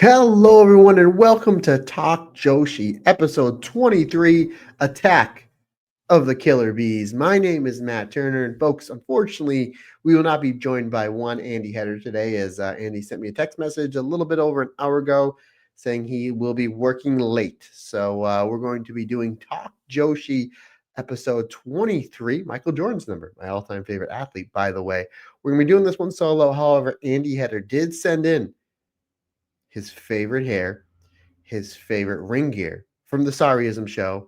Hello, everyone, and welcome to Talk Joshi, episode 23, Attack of the Killer Bees. My name is Matt Turner, and folks, unfortunately, we will not be joined by one Andy Header today, as Andy sent me a text message a little bit over an hour ago saying he will be working late. So we're going to be doing Talk Joshi, episode 23, Michael Jordan's number, my all-time favorite athlete, by the way. We're going to be doing this one solo. However, Andy Header did send in his favorite hair, his favorite ring gear from the Sareee-ISM show,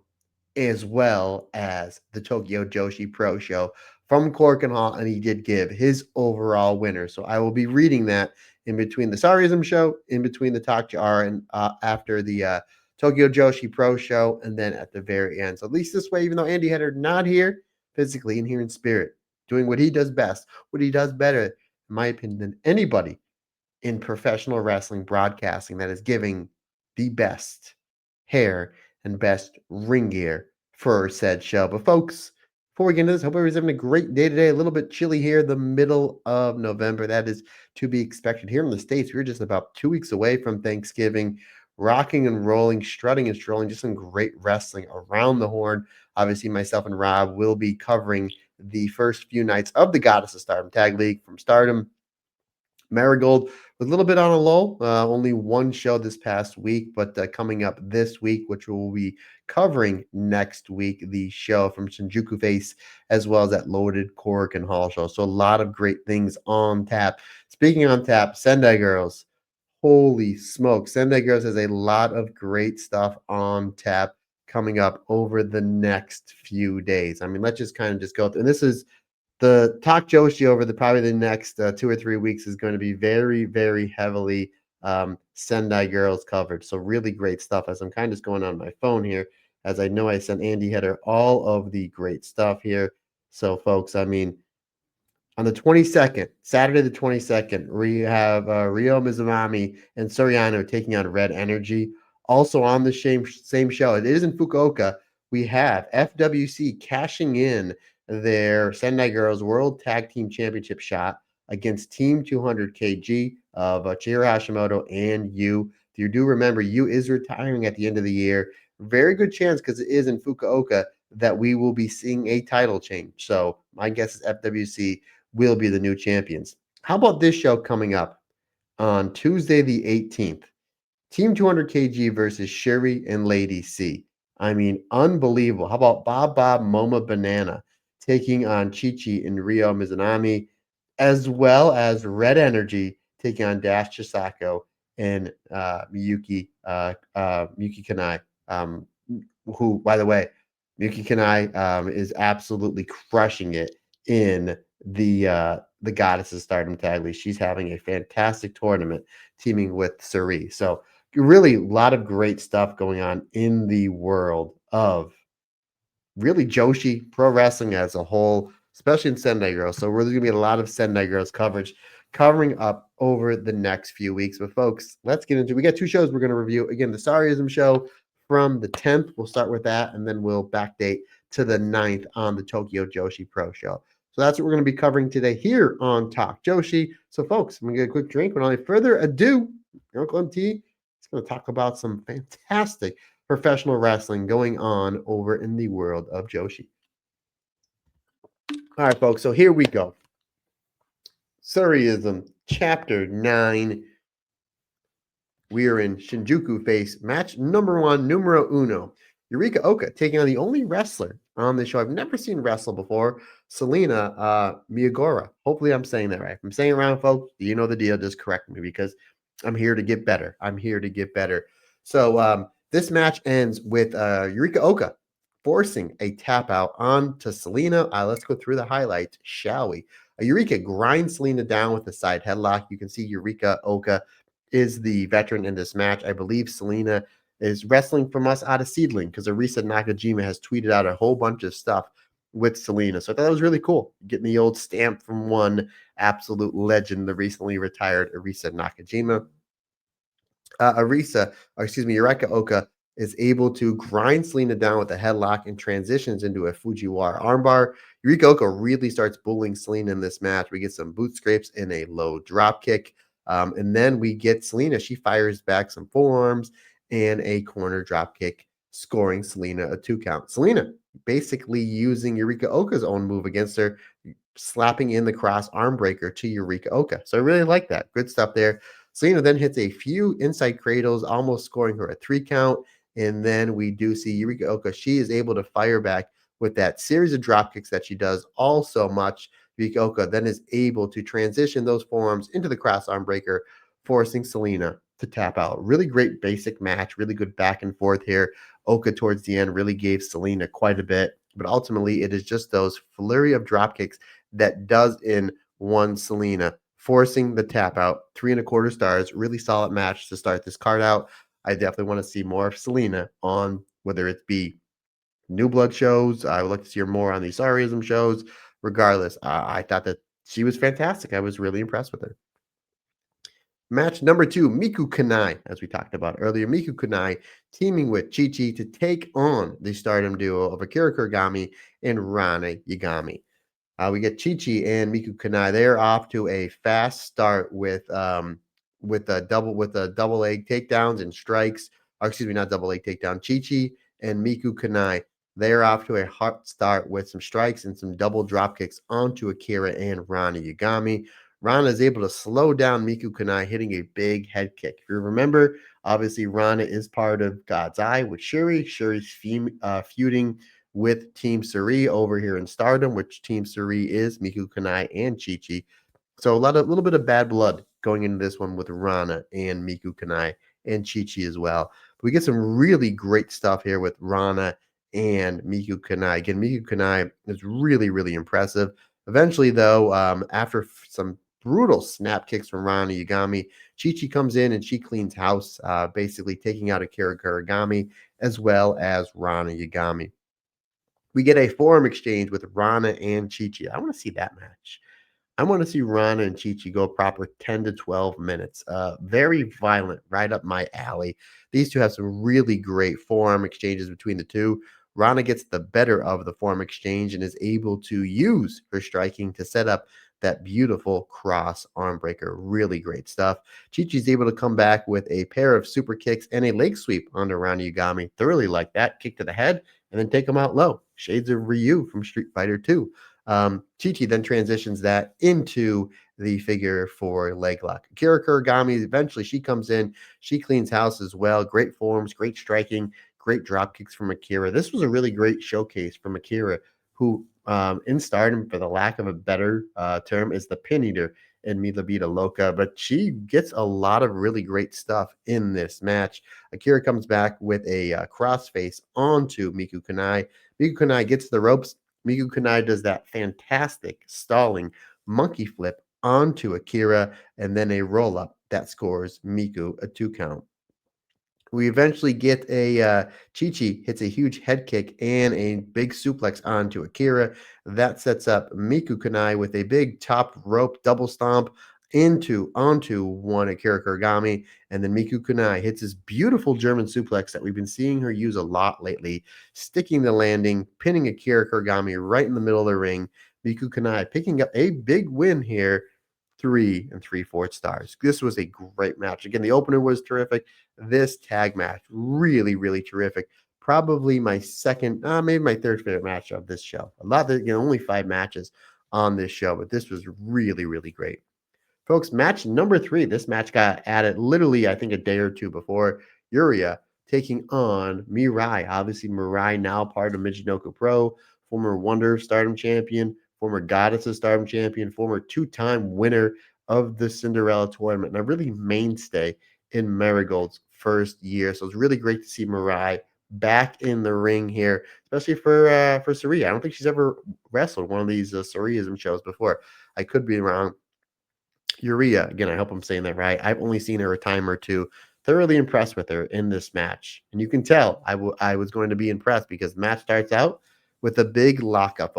as well as the Tokyo Joshi Pro show from Korakuen Hall, and he did give his overall winner. So I will be reading that in between the Sareee-ISM show, in between the Talk Jar, and after the Tokyo Joshi Pro show, and then at the very end. So at least this way, even though Andy Header not here physically, in here in spirit, doing what he does best, what he does better, in my opinion, than anybody in professional wrestling broadcasting, that is giving the best hair and best ring gear for said show. But folks, before we get into this, hope everybody's having a great day today. A little bit chilly here, the middle of November. That is to be expected here in the States. We're just about 2 weeks away from Thanksgiving, rocking and rolling, strutting and strolling, just some great wrestling around the horn. Obviously, myself and Rob will be covering the first few nights of the Goddess of Stardom Tag League from Stardom. Marigold was a little bit on a lull. Only one show this past week, but coming up this week, which we'll be covering next week, the show from Shinjuku Face, as well as that loaded Korakuen Hall show. So a lot of great things on tap. Speaking on tap, Sendai Girls. Holy smoke. Sendai Girls has a lot of great stuff on tap coming up over the next few days. I mean, let's just kind of just go through. And this is the Talk Joshi over probably the next 2 or 3 weeks is going to be very, very heavily Sendai Girls covered. So really great stuff. As I'm kind of just going on my phone here, as I know I sent Andy Header all of the great stuff here. So folks, I mean, on the 22nd, Saturday the 22nd, we have Ryo Mizunami and Soriano taking on Red Energy. Also on the same show, it is in Fukuoka, we have FWC cashing in their Sendai Girls World Tag Team Championship shot against Team 200 kg of Chihiro Hashimoto and Yu. If you do remember, Yu is retiring at the end of the year. Very good chance, because it is in Fukuoka, that we will be seeing a title change. So my guess is FWC will be the new champions. How about this show coming up on Tuesday the 18th? Team 200 kg versus Shuri and Lady C. I mean, unbelievable. How about Bob Moma Banana taking on Chi Chi and Ryo Mizunami, as well as Red Energy taking on Dash Chisako and Miyuki Kanai, who, by the way, Miyuki Kanai is absolutely crushing it in the Goddess of Stardom Tag League. She's having a fantastic tournament teaming with Sareee. So really a lot of great stuff going on in the world of really Joshi pro wrestling as a whole, especially in Sendai Girls. So we're going to be a lot of Sendai Girls coverage covering up over the next few weeks. But folks, let's get into, we got two shows we're going to review. Again, the Sareee-ISM show from the 10th. We'll start with that, and then we'll backdate to the 9th on the Tokyo Joshi Pro show. So that's what we're going to be covering today here on Talk Joshi. So folks, I'm going to get a quick drink. Without any further ado, Uncle MT is going to talk about some fantastic professional wrestling going on over in the world of Joshi. All right, folks, so here we go. Sareee-ISM, Chapter 9. We are in Shinjuku Face, match number 1, numero uno. Yurika Oka taking on the only wrestler on this show I've never seen wrestle before, Selena Miyagora. Hopefully I'm saying that right. If I'm saying it wrong, folks, you know the deal. Just correct me, because I'm here to get better. I'm here to get better. So this match ends with Yurika Oka forcing a tap out onto Selena. Let's go through the highlights, shall we? Eureka grinds Selena down with a side headlock. You can see Eureka Oka is the veteran in this match. I believe Selena is wrestling from us out of Seedling, because Arisa Nakajima has tweeted out a whole bunch of stuff with Selena. So I thought that was really cool, getting the old stamp from one absolute legend, the recently retired Arisa Nakajima. Yurika Oka is able to grind Selena down with a headlock and transitions into a Fujiwara armbar. Yurika Oka really starts bullying Selena in this match. We get some boot scrapes and a low drop kick. And then we get Selena. She fires back some forearms and a corner drop kick, scoring Selena a 2 count. Selena basically using Eureka Oka's own move against her, slapping in the cross arm breaker to Eureka Oka. So I really like that. Good stuff there. Selena then hits a few inside cradles, almost scoring her a 3 count. And then we do see Eureka Oka. She is able to fire back with that series of drop kicks that she does all so much. Eureka Oka then is able to transition those forearms into the cross arm breaker, forcing Selena to tap out. Really great basic match, really good back and forth here. Oka towards the end really gave Selena quite a bit, but ultimately it is just those flurry of drop kicks that does in one Selena, forcing the tap out. 3.25 stars, really solid match to start this card out. I definitely want to see more of Selena on whether it be New Blood shows. I would like to see her more on these Sareee-ISM shows. Regardless, I thought that she was fantastic. I was really impressed with her. Match number 2, Miku Kanai, as we talked about earlier. Miku Kanai teaming with Chi-Chi to take on the stardom duo of Akira Kurigami and Rana Yagami. We get Chi-Chi and Miku Kanai. They're off to a fast start with a double leg takedowns and strikes. Or excuse me, not double leg takedown. Chi-Chi and Miku Kanai. They're off to a hot start with some strikes and some double drop kicks onto Akira and Rana Yagami. Rana is able to slow down Miku Kanai, hitting a big head kick. If you remember, obviously Rana is part of God's Eye with Shuri. Shuri's feuding with Team Sareee over here in Stardom, which Team Sareee is Miku Kanai and Chi-Chi. So little bit of bad blood going into this one with Rana and Miku Kanai and Chi-Chi as well. But we get some really great stuff here with Rana and Miku Kanai. Again, Miku Kanai is really, really impressive. Eventually, though, after some brutal snap kicks from Rana Yagami, Chi-Chi comes in and she cleans house, basically taking out Akira Kurigami as well as Rana Yagami. We get a forum exchange with Rana and Chi-Chi. I want to see that match. I want to see Rana and Chi-Chi go a proper 10 to 12 minutes. Very violent, right up my alley. These two have some really great forearm exchanges between the two. Rana gets the better of the forearm exchange and is able to use her striking to set up that beautiful cross arm breaker. Really great stuff. Chi-Chi's able to come back with a pair of super kicks and a leg sweep onto Rana Yagami. Thoroughly like that. Kick to the head and then take him out low. Shades of Ryu from Street Fighter 2. Chi-Chi then transitions that into the figure for leg lock. Akira Kurigami, eventually she comes in. She cleans house as well. Great forms, great striking, great drop kicks from Akira. This was a really great showcase from Akira, who in Stardom, for the lack of a better term, is the pin eater in Mi La Vida Loca, but she gets a lot of really great stuff in this match. Akira comes back with a crossface onto Miku Kanai. Miku Kanai gets the ropes. Miku Kanai does that fantastic stalling monkey flip onto Akira and then a roll up that scores Miku a 2 count. We eventually get a Chi-Chi hits a huge head kick and a big suplex onto Akira. That sets up Miku Kanai with a big top rope double stomp onto one Akira Kurigami, and then Miku Kanai hits this beautiful German suplex that we've been seeing her use a lot lately, sticking the landing, pinning Akira Kurigami right in the middle of the ring. Miku Kanai picking up a big win here, 3 3/4 stars. This was a great match. Again, the opener was terrific. This tag match, really, really terrific. Probably my second, maybe my third favorite match of this show. A lot of, only 5 matches on this show, but this was really, really great. Folks, match number 3. This match got added literally, I think, a day or two before. Yuria taking on Mirai. Obviously, Mirai now part of Michinoku Pro, former Wonder Stardom champion, former Goddess of Stardom champion, former 2-time winner of the Cinderella tournament, and a really mainstay in Marigold's first year. So it's really great to see Mirai back in the ring here, especially for Sareee. I don't think she's ever wrestled one of these Sareee-ISM shows before. I could be wrong. Urea, again, I hope I'm saying that right. I've only seen her a time or two. Thoroughly impressed with her in this match. And you can tell I was going to be impressed because the match starts out with a big lockup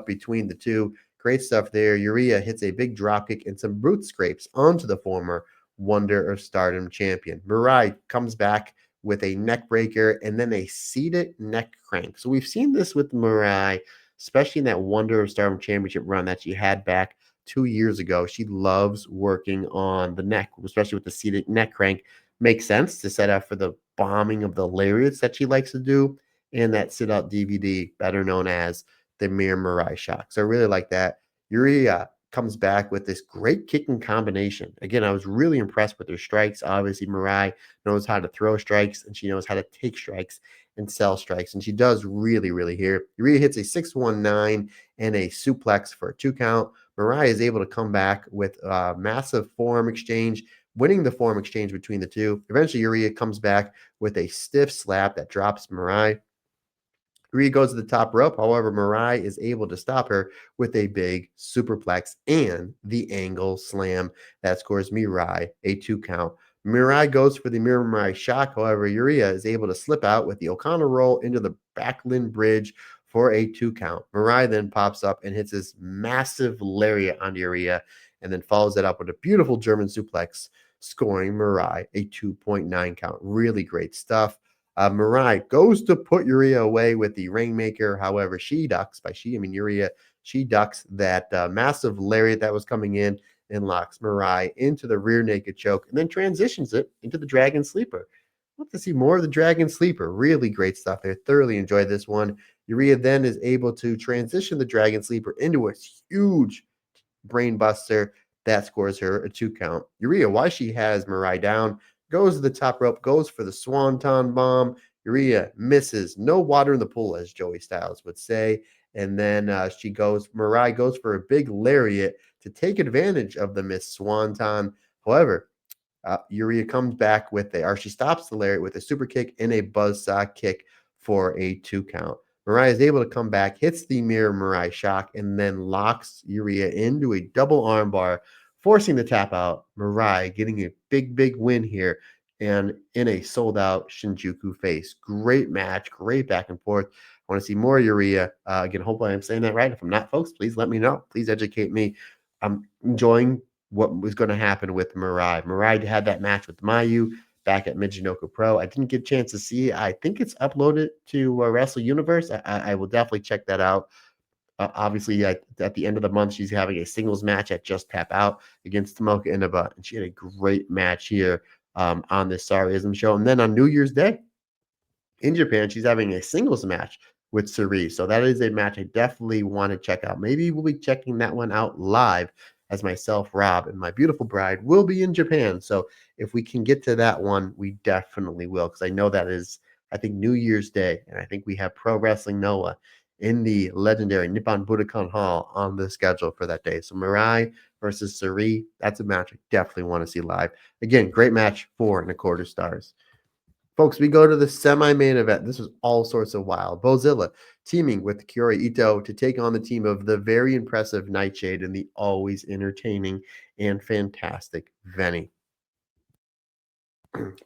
between the two. Great stuff there. Urea hits a big dropkick and some boot scrapes onto the former Wonder of Stardom champion. Mirai comes back with a neck breaker and then a seated neck crank. So we've seen this with Mirai, especially in that Wonder of Stardom championship run that she had back 2 years ago. She loves working on the neck, especially with the seated neck crank. Makes sense to set up for the bombing of the lariats that she likes to do, and that sit out DVD, better known as the Mir Mirai shock. So I really like that. Yuri comes back with this great kicking combination. Again, I was really impressed with her strikes. Obviously, Mirai knows how to throw strikes, and she knows how to take strikes and sell strikes, and she does really, really here. Yuri hits a 619 and a suplex for a 2 count. Mirai is able to come back with a massive forearm exchange, winning the forearm exchange between the two. Eventually, Yuri comes back with a stiff slap that drops Mirai. Rhea goes to the top rope. However, Mirai is able to stop her with a big superplex and the angle slam that scores Mirai a 2 count. Mirai goes for the Mirai shock. However, Uria is able to slip out with the Okana roll into the Backlund bridge for a 2 count. Mirai then pops up and hits this massive lariat on Uria and then follows it up with a beautiful German suplex, scoring Mirai a 2.9 count. Really great stuff. Mirai goes to put Uria away with the Rainmaker. However, she ducks. By she, I mean Uria. She ducks that massive lariat that was coming in and locks Mirai into the rear naked choke and then transitions it into the Dragon Sleeper. I'd love to see more of the Dragon Sleeper. Really great stuff. I thoroughly enjoyed this one. Uria then is able to transition the Dragon Sleeper into a huge brain buster. That scores her a 2 count. Uria, while she has Mirai down, goes to the top rope, goes for the Swanton bomb. Uria misses. No water in the pool, as Joey Styles would say. And then Mirai goes for a big lariat to take advantage of the missed Swanton. However, Uria comes back she stops the lariat with a super kick and a buzzsaw kick for a 2 count. Mirai is able to come back, hits the mirror Mirai shock, and then locks Uria into a double armbar, forcing the tap out. Mirai getting a big, big win here and in a sold out Shinjuku face. Great match, great back and forth. I want to see more Uria. Again, hopefully I'm saying that right. If I'm not, folks, please let me know. Please educate me. I'm enjoying what was going to happen with Mirai. Mirai had that match with Mayu back at Michinoku Pro. I didn't get a chance to see it. I think it's uploaded to Wrestle Universe. I will definitely check that out. Obviously, at the end of the month, she's having a singles match at Just Tap Out against Tomoka Inaba, and she had a great match here on this Sareee-ISM show. And then on New Year's Day in Japan, she's having a singles match with Sareee. So that is a match I definitely want to check out. Maybe we'll be checking that one out live as myself, Rob, and my beautiful bride will be in Japan. So if we can get to that one, we definitely will, because I know that is, I think, New Year's Day, and I think we have Pro Wrestling Noah in the legendary Nippon Budokan Hall on the schedule for that day. So Mirai versus Sareee, that's a match I definitely want to see live. Again, great match, 4.25 stars. Folks, we go to the semi-main event. This was all sorts of wild. Bozilla teaming with Kiori Ito to take on the team of the very impressive Nightshade and the always entertaining and fantastic Venny.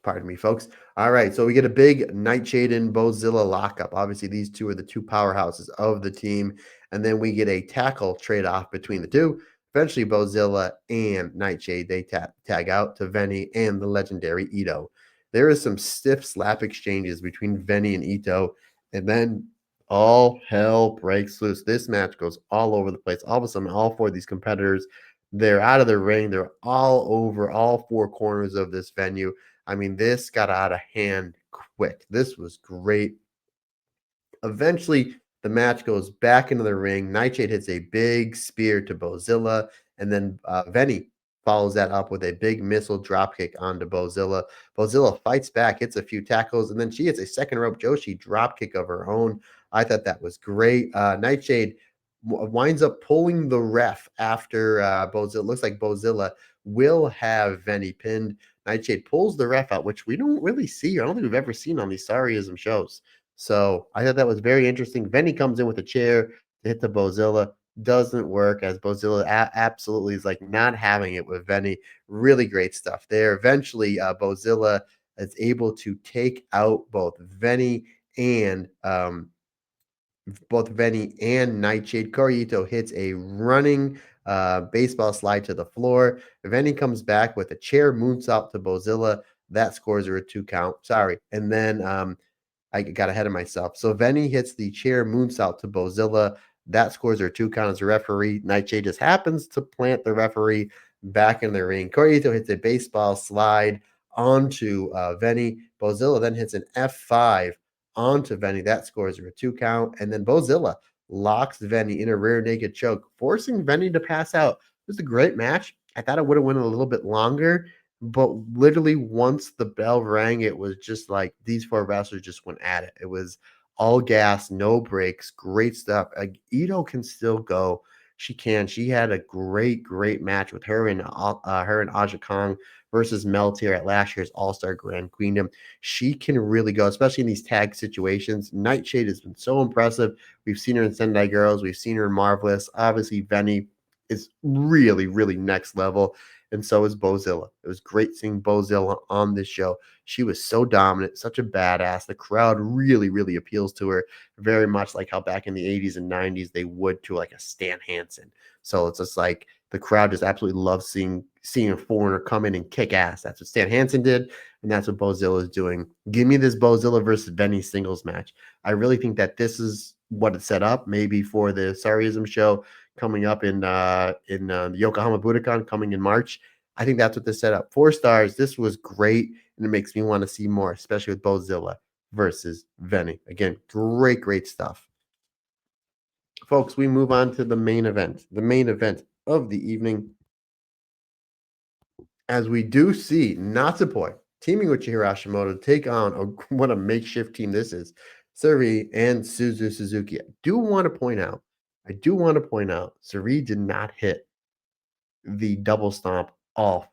Pardon me, folks. All right, so we get a big Nightshade and Bozilla lockup. Obviously, these two are the two powerhouses of the team. And then we get a tackle trade-off between the two. Eventually, Bozilla and Nightshade, they tag out to Venny and the legendary Ito. There is some stiff slap exchanges between Venny and Ito, and then all hell breaks loose. This match goes all over the place. All of a sudden, all four of these competitors, they're out of the ring. They're all over all four corners of this venue. I mean, this got out of hand quick. This was great. Eventually, the match goes back into the ring. Nightshade hits a big spear to Bozilla, and then Venny follows that up with a big missile dropkick onto Bozilla. Bozilla fights back, hits a few tackles, and then she hits a second rope Joshi dropkick of her own. I thought that was great. Nightshade winds up pulling the ref after Bozilla. Looks like Bozilla will have Venny pinned. Nightshade pulls the ref out, which we don't really see. I don't think we've ever seen on these Sareee-ISM shows. So I thought that was very interesting. Venny comes in with a chair to hit the Bozilla. Doesn't work, as Bozilla absolutely is like not having it with Venny. Really great stuff there. Eventually, Bozilla is able to take out both Venny and Nightshade. Korito hits a running baseball slide to the floor. Venny comes back with a chair moonsault to Bozilla. That scores her a 2 count. Sorry. And then I got ahead of myself. So Venny hits the chair moonsault to Bozilla. That scores her 2 count as a referee. Nightshade just happens to plant the referee back in the ring. Corito hits a baseball slide onto Veni. Bozilla then hits an F5 onto Veni. That scores her a 2 count. And then Bozilla locks Veni in a rear naked choke, forcing Veni to pass out. It was a great match. I thought it would have went a little bit longer, but literally once the bell rang, it was just like these four wrestlers just went at it. It was all gas, no breaks, great stuff. Ito can still go. She can. She had a great match with her and Aja Kong versus Meltier at last year's All Star Grand Queendom. She can really go, especially in these tag situations. Nightshade has been so impressive. We've seen her in Sendai Girls. We've seen her in Marvelous. Obviously, Veni is really next level, and so is Bozilla. It was great seeing Bozilla on this show. She was so dominant, such a badass. The crowd really appeals to her, very much like how back in the 80s and 90s they would to like a Stan Hansen. So it's just like the crowd just absolutely loves seeing a foreigner come in and kick ass. That's what Stan Hansen did, and that's what Bozilla is doing. Give me this Bozilla versus Benny singles match. I really think that this is what it set up, maybe for the Sareee-ISM show coming up in the Yokohama Budokan coming in March. I think that's what this set up. 4 stars. This was great, and it makes me want to see more, especially with Bozilla versus Veni. Again, great stuff. Folks, we move on to the main event of the evening, as we do see Natsupoi teaming with Chihiro Hashimoto to take on what a makeshift team this is, Sareee and Suzu Suzuki. I do want to point out, Sareee did not hit the double stomp off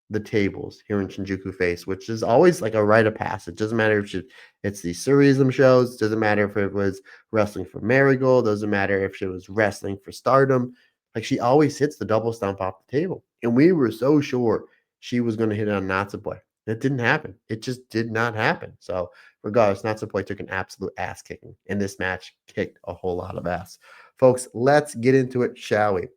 the tables here in Shinjuku Face, which is always like a rite of passage. Doesn't matter if it's the Sareee-ISM shows, doesn't matter if it was wrestling for Marigold, doesn't matter if she was wrestling for Stardom. Like she always hits the double stomp off the table. And we were so sure she was going to hit it on Natsupoi. That didn't happen. It just did not happen. So regardless, Natsupoi took an absolute ass kicking, and this match kicked a whole lot of ass. Folks, let's get into it, shall we?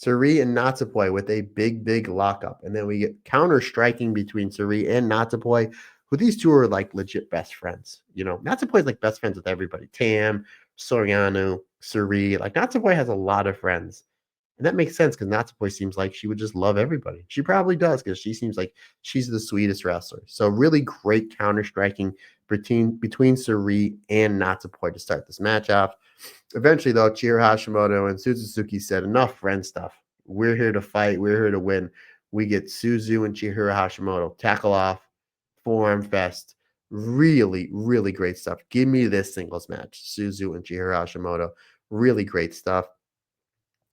Sareee and Natsupoi with a big lockup. And then we get counter striking between Sareee and Natsupoi, who these two are like legit best friends. You know, Natsupoi is like best friends with everybody. Tam, Soriano, Sareee. Like Natsupoi has a lot of friends. And that makes sense because Natsupoi seems like she would just love everybody. She probably does because she seems like she's the sweetest wrestler. So really great counter striking between Sareee and Natsupoi to start this match off. Eventually, though, Chihiro Hashimoto and Suzuki said, enough friend stuff. We're here to fight. We're here to win. We get Suzu and Chihiro Hashimoto. Tackle off. Forearm fest. Really great stuff. Give me this singles match. Suzu and Chihiro Hashimoto. Really great stuff.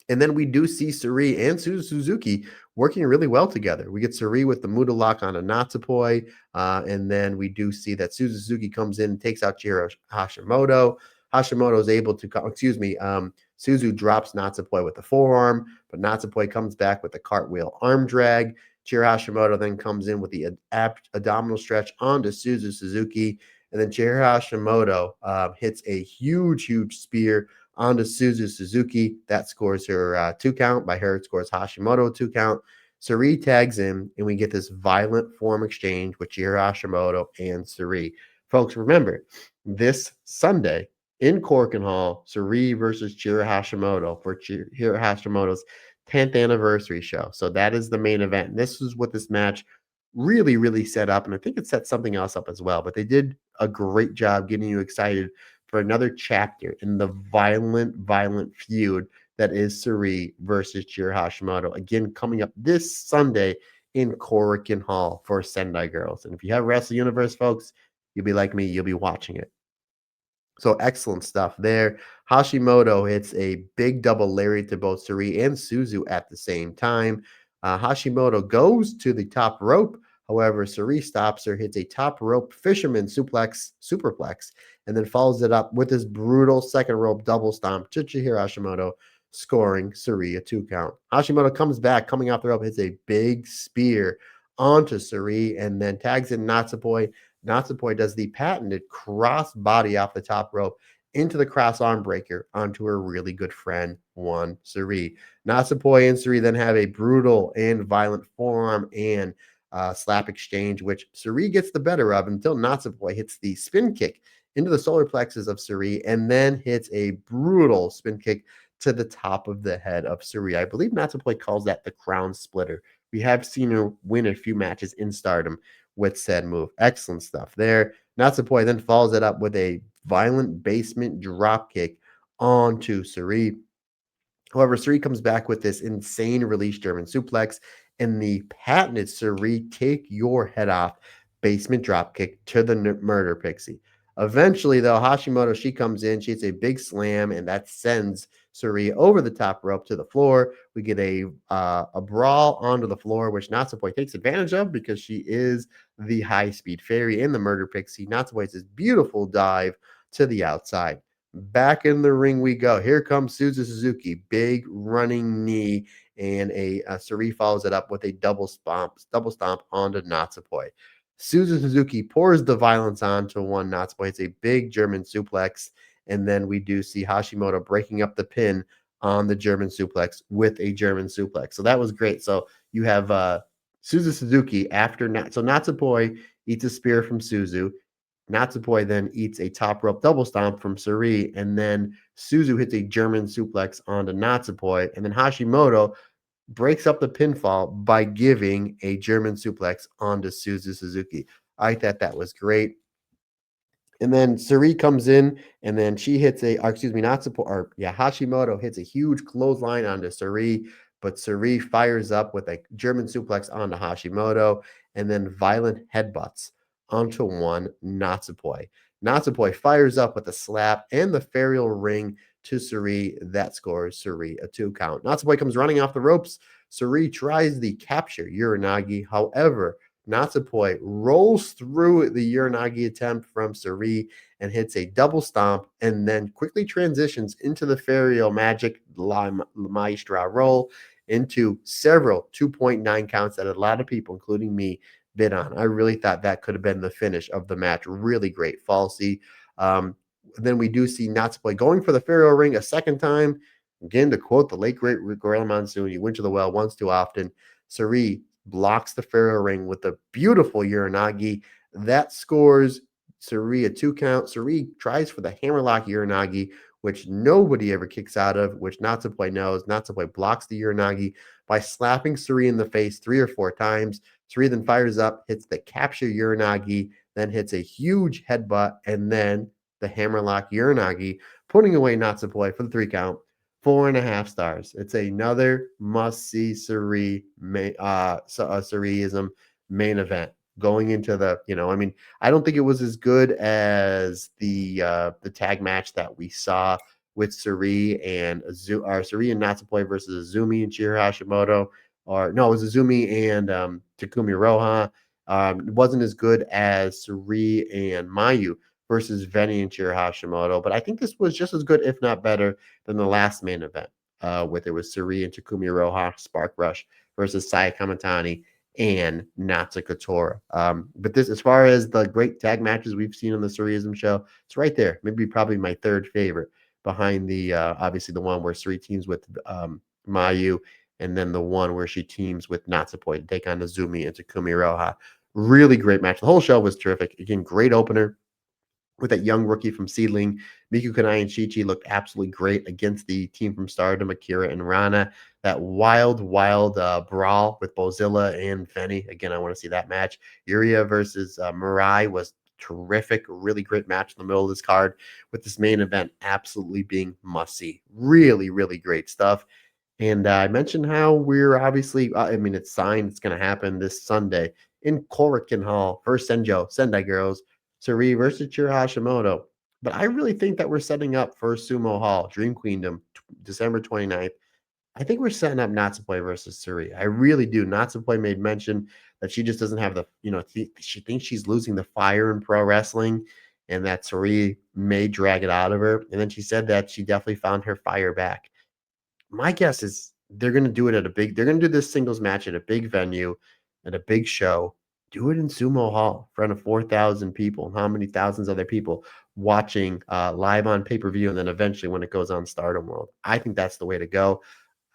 And then we do see Sareee and Suzuki working really well together. We get Sareee with the Muda lock on a Natsupoi. And then we do see that Suzuki comes in and takes out Chihiro Hashimoto. Hashimoto is able to, Suzu drops Natsupoi with the forearm, but Natsupoi comes back with the cartwheel arm drag. Chihiro Hashimoto then comes in with the abdominal stretch onto Suzuki. And then Chihiro Hashimoto hits a huge spear onto Suzuki. That scores her 2 count. By her, it scores Hashimoto 2 count. Sareee tags in, and we get this violent form exchange with Chihiro Hashimoto and Sareee. Folks, remember, this Sunday in Korakuen Hall, Sareee versus Chihiro Hashimoto for Chihiro Hashimoto's 10th anniversary show. So that is the main event. And this is what this match really set up, and I think it set something else up as well. But they did a great job getting you excited for another chapter in the violent feud that is Sareee versus Chihiro Hashimoto. Again, coming up this Sunday in Korakuen Hall for Sendai Girls. And if you have Wrestle Universe, folks, you'll be like me, you'll be watching it. So excellent stuff there. Hashimoto hits a big double lariat to both Sareee and Suzu at the same time. Hashimoto goes to the top rope. However, Sareee stops her, hits a top rope fisherman superplex, and then follows it up with this brutal second rope double stomp to Chihiro Hashimoto, scoring Sareee a 2 count. Hashimoto comes back, coming off the rope, hits a big spear onto Sareee, and then tags in Natsupoi. Natsupoi does the patented cross body off the top rope into the cross arm breaker onto her really good friend, one Sareee. Natsupoi and Sareee then have a brutal and violent forearm and slap exchange, which Sareee gets the better of until Natsupoi hits the spin kick into the solar plexus of Sareee and then hits a brutal spin kick to the top of the head of Sareee. I believe Natsupoi calls that the crown splitter. We have seen her win a few matches in Stardom with said move. Excellent stuff there. Natsupoi then follows it up with a violent basement drop kick onto Sareee. However, Sareee comes back with this insane release German suplex and the patented Sareee take your head off basement dropkick to the murder pixie. Eventually, though, Hashimoto, she comes in, she hits a big slam, and that sends Sareee over the top rope to the floor. We get a brawl onto the floor, which Natsupoi takes advantage of because she is the high-speed fairy in the murder pixie. Natsupoi this beautiful dive to the outside. Back in the ring we go. Here comes Suzu Suzuki. Big running knee, and a Sareee follows it up with a double stomp onto Natsupoi. Suzu Suzuki pours the violence onto one Natsupoi. It's a big German suplex, and then we do see Hashimoto breaking up the pin on the German suplex with a German suplex. So that was great. So you have Suzu Suzuki after so Natsupoi eats a spear from Suzu. Natsupoi then eats a top rope double stomp from Sareee, and then Suzu hits a German suplex onto Natsupoi, and then Hashimoto breaks up the pinfall by giving a German suplex onto Suzu Suzuki. I thought that was great. And then Sareee comes in, and then she hits Hashimoto hits a huge clothesline onto Sareee, but Sareee fires up with a German suplex onto Hashimoto, and then violent headbutts onto one Natsupoi. Natsupoi fires up with a slap and the Ferial Ring to Sareee. That scores Sareee a 2 count. Natsupoi comes running off the ropes. Sareee tries the capture Uranagi. However, Natsupoi rolls through the Uranagi attempt from Sareee and hits a double stomp, and then quickly transitions into the Ferio Magic La Maestra roll into several 2.9 counts that a lot of people, including me, bid on. I really thought that could have been the finish of the match. Really great falsy. Then we do see Natsupoi going for the Ferio ring a second time. Again, to quote the late great Gorilla Monsoon, you went to the well once too often. Sareee blocks the Pharaoh ring with a beautiful Uranagi. That scores Sareee a 2 count. Sareee tries for the hammerlock Uranagi, which nobody ever kicks out of, which Natsupoi knows. Natsupoi blocks the Uranagi by slapping Sareee in the face 3 or 4 times. Sareee then fires up, hits the capture Uranagi, then hits a huge headbutt, and then the hammerlock Uranagi, putting away Natsupoi for the 3 count. 4.5 stars. It's another must-see Sareeism main event going into the. I don't think it was as good as the tag match that we saw with Sareee and Sareee and Natsupoi versus Azumi and Chihiro Hashimoto, or no, it was Azumi and Takumi Roha. It wasn't as good as Sareee and Mayu versus Veni and Chihiro Hashimoto, but I think this was just as good, if not better, than the last main event, with it was Sareee and Takumi Roha, Spark Rush versus Saya Kamatani and Natsuko Tora. But this, as far as the great tag matches we've seen on the Sareeism show, it's right there. Maybe probably my third favorite, behind the obviously the one where Sareee teams with Mayu, and then the one where she teams with Natsupoi to take on Azumi and Takumi Roha. Really great match. The whole show was terrific. Again, great opener with that young rookie from Seedling. Miku Kanai and Chi-Chi looked absolutely great against the team from Stardom, Akira and Rana. That wild brawl with Bozilla and Fenny. Again, I want to see that match. Yuria versus Mirai was terrific. Really great match in the middle of this card, with this main event absolutely being must-see. Really, really great stuff. And I mentioned how we're obviously, it's signed. It's going to happen this Sunday in Korakuen Hall. First Senjo, Sendai Girls, Sareee versus Chihiro Hashimoto. But I really think that we're setting up for Sumo Hall, Dream Queendom, December 29th. I think we're setting up Natsupoi versus Sareee. I really do. Natsupoi made mention that she just doesn't have the, she thinks she's losing the fire in pro wrestling, and that Sareee may drag it out of her. And then she said that she definitely found her fire back. My guess is they're going to do it they're going to do this singles match at a big venue, at a big show. Do it in Sumo Hall in front of 4,000 people. How many thousands other people watching live on pay-per-view, and then eventually when it goes on Stardom World? I think that's the way to go.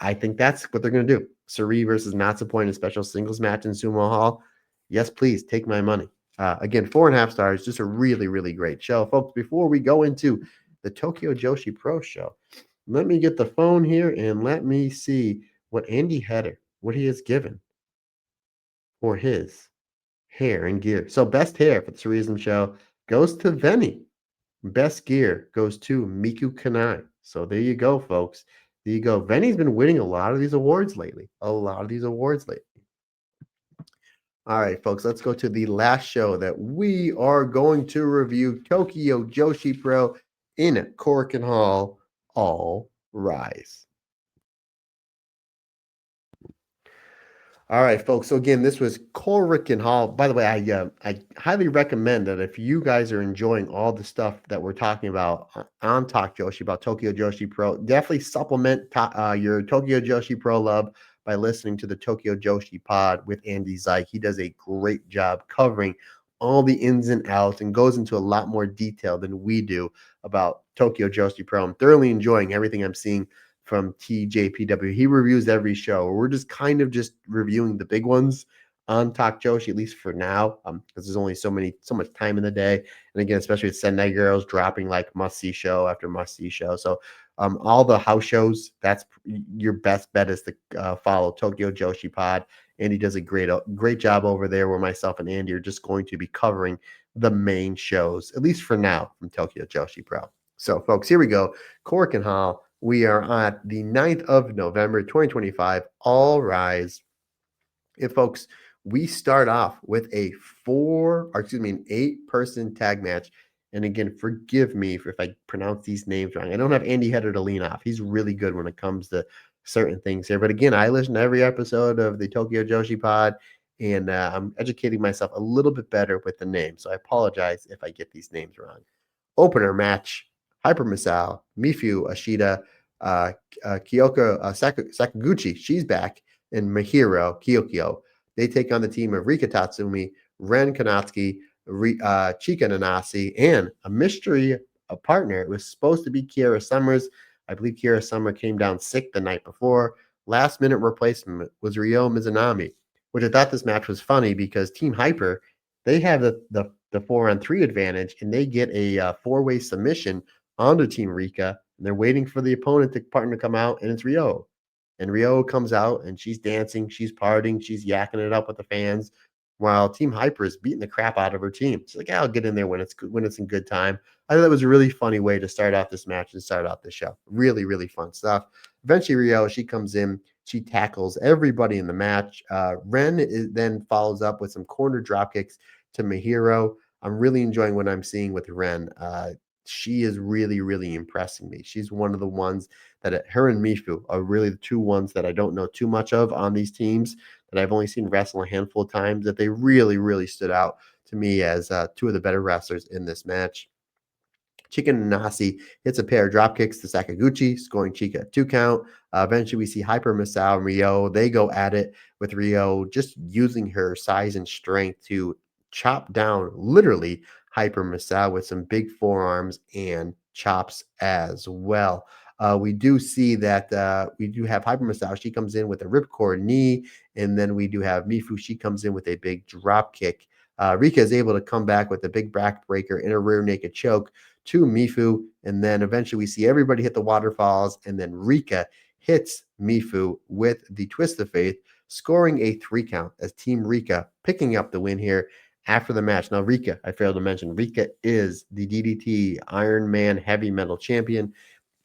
I think that's what they're going to do. Sareee versus Natsupoi in a special singles match in Sumo Hall. Yes, please take my money. Again, 4.5 stars. Just a really, really great show. Folks, before we go into the Tokyo Joshi Pro Show, Let me get the phone here and let me see what Andy Header, what he has given for his hair and gear. So best hair for the Sareee-ISM show goes to Venny. Best gear goes to Miku Kanai. So there you go, folks. There you go. Venny's been winning a lot of these awards lately. A lot of these awards lately. All right, folks, let's go to the last show that we are going to review, Tokyo Joshi Pro in Korakuen Hall. All rise. All right, folks. So again, this was Korakuen Hall. By the way, I highly recommend that if you guys are enjoying all the stuff that we're talking about on Talk Joshi about Tokyo Joshi Pro, definitely supplement your Tokyo Joshi Pro love by listening to the Tokyo Joshi Pod with Andy Zeich. He does a great job covering all the ins and outs and goes into a lot more detail than we do about Tokyo Joshi Pro. I'm thoroughly enjoying everything I'm seeing from TJPW. He reviews every show. We're just kind of just reviewing the big ones on Talk Joshi, at least for now, because there's only so much time in the day. And again, especially with Sendai Girls dropping like must see show after must see show. So all the house shows, that's your best bet is to follow Tokyo Joshi Pod. Andy does a great job over there where myself and Andy are just going to be covering the main shows, at least for now, from Tokyo Joshi Pro. So, folks, here we go. Korakuen Hall. We are at the 9th of November, 2025. All rise. And folks, we start off with an 8-person tag match. And again, forgive me if I pronounce these names wrong. I don't have Andy Header to lean off. He's really good when it comes to certain things here. But again, I listen to every episode of the Tokyo Joshi Pod, and I'm educating myself a little bit better with the names. So I apologize if I get these names wrong. Opener match, Hyper Misao, Mifu Ashida, Kyoko Sakaguchi, she's back, and Mahiro Kyokyo. They take on the team of Rika Tatsumi, Ren Kanatsuki, Chika Nanasi, and a mystery partner. It was supposed to be Kiera Summers. I believe Kiera Summer came down sick the night before. Last minute replacement was Ryo Mizunami, which I thought this match was funny because Team Hyper, they have the 4-on-3 advantage, and they get a four-way submission onto Team Rika, and they're waiting for the opponent to partner to come out, and it's Ryo. And Ryo comes out, and she's dancing, she's partying, she's yakking it up with the fans, while Team Hyper is beating the crap out of her team. She's like, yeah, I'll get in there when it's in good time. I thought that was a really funny way to start off this match and start off the show. Really, really fun stuff. Eventually, Ryo, she comes in, she tackles everybody in the match. Then follows up with some corner drop kicks to Mahiro. I'm really enjoying what I'm seeing with Ren. She is really, really impressing me. She's one of the ones that her and Mifu are really the two ones that I don't know too much of on these teams that I've only seen wrestle a handful of times, that they really, really stood out to me as two of the better wrestlers in this match. Chicken Nasi hits a pair of drop kicks to Sakaguchi, scoring Chika a 2 count. Eventually, we see Hyper Misao and Ryo. They go at it with Ryo, just using her size and strength to chop down literally Hyper Misao with some big forearms and chops as well. We do see that we do have Hyper Misao. She comes in with a ripcord knee, and then we do have Mifu. She comes in with a big drop kick. Rika is able to come back with a big backbreaker and a rear naked choke to Mifu, and then eventually we see everybody hit the waterfalls, and then Rika hits Mifu with the Twist of Faith, scoring a 3 count as Team Rika picking up the win here after the match. Now, Rika, I failed to mention, Rika is the DDT Iron Man Heavy Metal Champion.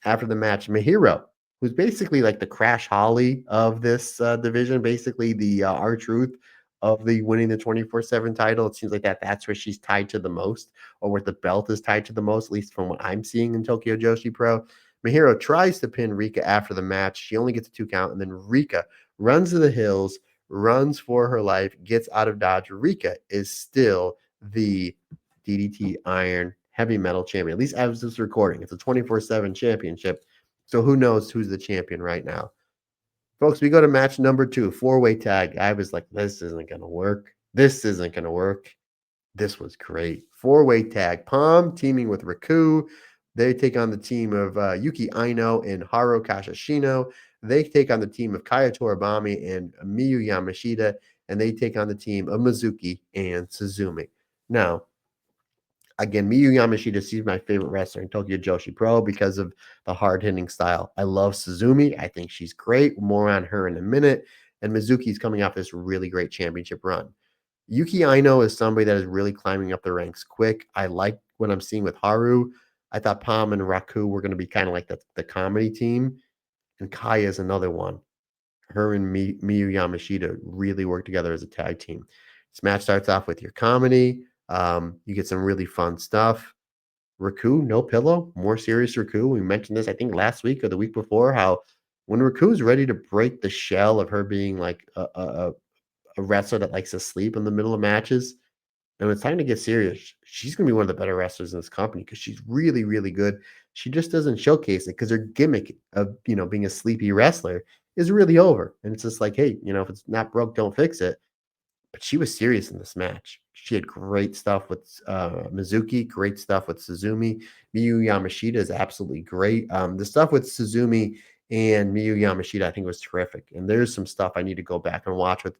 After the match, Mahiro, who's basically like the Crash Holly of this division, basically the R-Truth of the winning the 24/7 title. It seems like that's where she's tied to the most, or where the belt is tied to the most, at least from what I'm seeing in Tokyo Joshi Pro. Mahiro tries to pin Rika after the match. She only gets a 2 count, and then Rika runs to the hills, runs for her life, gets out of dodge. Rika is still the DDT Iron Heavy Metal Champion. At least as this recording, it's a 24/7 championship. So who knows who's the champion right now? Folks, we go to match number 2, 4-way tag. I was like, this isn't going to work. This isn't going to work. This was great. 4-way tag. Palm teaming with Raku. They take on the team of Yuki Aino and Haru Kashishino. They take on the team of Kaya Toribami and Miyu Yamashita. And they take on the team of Mizuki and Suzumi. Now, Again, Miyu Yamashita, she's my favorite wrestler in Tokyo Joshi Pro because of the hard hitting style. I love Suzumi. I think she's great. More on her in a minute. And Mizuki's coming off this really great championship run. Yuki Aino is somebody that is really climbing up the ranks quick. I like what I'm seeing with Haru. I thought Pam and Raku were going to be kind of like the comedy team. And Kaya is another one. Her and Miyu Yamashita really work together as a tag team. This match starts off with your comedy. You get some really fun stuff. Raku, no pillow, more serious Raku. We mentioned this, I think, last week or the week before, how when Raku's ready to break the shell of her being like a wrestler that likes to sleep in the middle of matches, and when it's time to get serious, she's going to be one of the better wrestlers in this company because she's really, really good. She just doesn't showcase it because her gimmick of, being a sleepy wrestler is really over. And it's just like, hey, if it's not broke, don't fix it. But she was serious in this match. She had great stuff with Mizuki, great stuff with Suzumi. Miyu Yamashita is absolutely great. The stuff with Suzumi and Miyu Yamashita, I think, was terrific. And there's some stuff I need to go back and watch with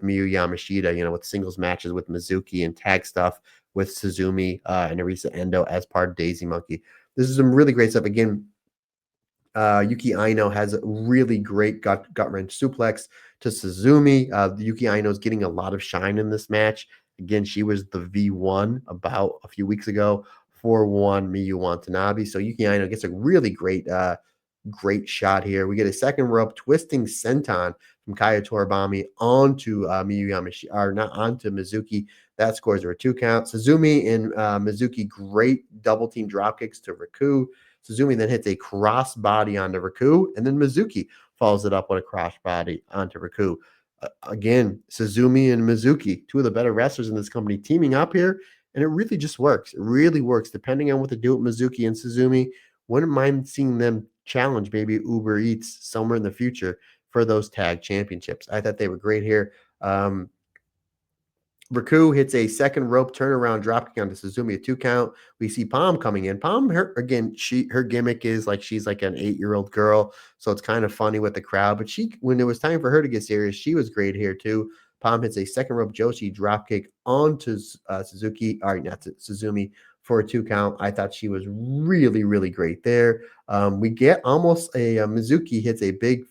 Miyu Yamashita. With singles matches with Mizuki and tag stuff with Suzumi and Arisa Endo as part of Daisy Monkey. This is some really great stuff. Again, Yuki Aino has a really great gut wrench suplex to Suzumi. Yuki Aino is getting a lot of shine in this match. Again, she was the V1 about a few weeks ago, 4-1 Miu Watanabe. So Yuki Aino gets a really great shot here. We get a second rope twisting senton from Kaya Toribami onto Miyu Yamashi, or not onto Mizuki. That scores her a 2 count. Suzumi and Mizuki, great double team drop kicks to Raku. Suzumi then hits a cross body onto Raku, and then Mizuki follows it up with a cross body onto Raku. Again, Suzumi and Mizuki, two of the better wrestlers in this company, teaming up here, and it really just works. It really works. Depending on what they do with Mizuki and Suzumi, wouldn't mind seeing them challenge maybe Uber Eats somewhere in the future for those tag championships. I thought they were great here. Raku hits a second rope turnaround dropkick onto Suzumi, a 2 count. We see Palm coming in. Palm, her gimmick is like she's like an 8-year-old girl, so it's kind of funny with the crowd. But when it was time for her to get serious, she was great here too. Palm hits a second rope Joshi dropkick onto Suzuki, or not to Suzumi, for a 2 count. I thought she was really, really great there. We get almost a Mizuki hits a big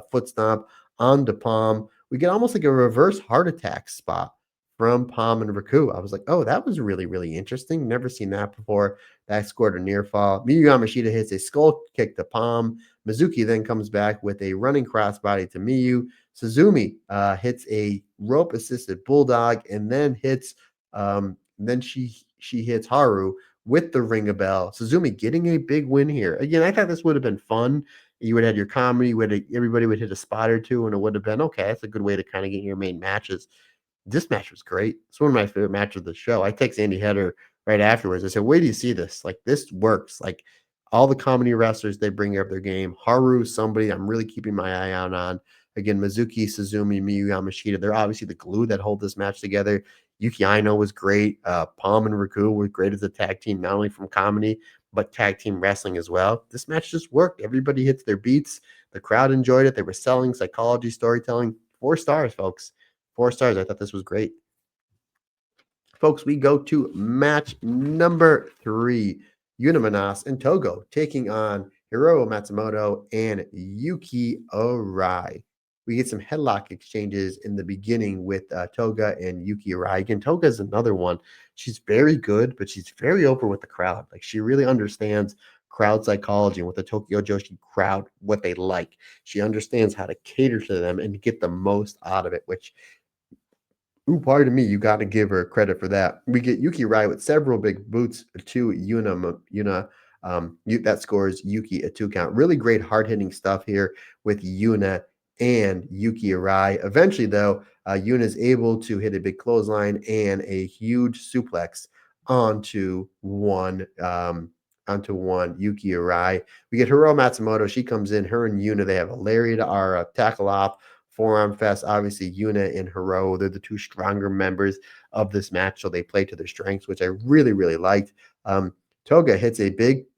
foot stomp onto Palm. We get almost like a reverse heart attack spot from Palm and Raku. I was like, oh, that was really, really interesting. Never seen that before. That scored a near fall. Miyu Yamashita hits a skull kick to Palm. Mizuki then comes back with a running crossbody to Miyu. Suzumi hits a rope assisted bulldog and then she hits Haru with the ring a bell. Suzumi getting a big win here. Again, I thought this would have been fun. You would have had your comedy, everybody would hit a spot or two, and it would have been okay. That's a good way to kind of get your main matches. This match was great. It's one of my favorite matches of the show. I text Andy Header right afterwards. I said, "Wait do you see this? Like, this works. Like, all the comedy wrestlers, they bring up their game. Haru, somebody I'm really keeping my eye out on. Again, Mizuki, Suzumi, Miyu Yamashita, they're obviously the glue that hold this match together. Yuki Aino was great. Palm and Raku were great as a tag team, not only from comedy, but tag team wrestling as well. This match just worked. Everybody hits their beats. The crowd enjoyed it. They were selling psychology, storytelling. 4 stars, folks. 4 stars. I thought this was great. Folks, we go to match number 3. Unamanas and Togo taking on Hiro Matsumoto and Yuki Arai. We get some headlock exchanges in the beginning with Toga and Yuki Arai. Again, Toga is another one. She's very good, but she's very open with the crowd. Like, she really understands crowd psychology and what the Tokyo Joshi crowd, what they like. She understands how to cater to them and get the most out of it, which pardon me, you got to give her credit for that. We get Yuki Rai with several big boots to Yuna. That scores Yuki a 2 count. Really great hard hitting stuff here with Yuna and Yuki Rai. Eventually, though, Yuna is able to hit a big clothesline and a huge suplex onto one Yuki Arai. We get Hiro Matsumoto. She comes in. Her and Yuna, they have a lariat or a tackle off. Forearm fest. Obviously, Yuna and Hiro, they're the 2 stronger members of this match, so they play to their strengths, which I really, really liked. Toga hits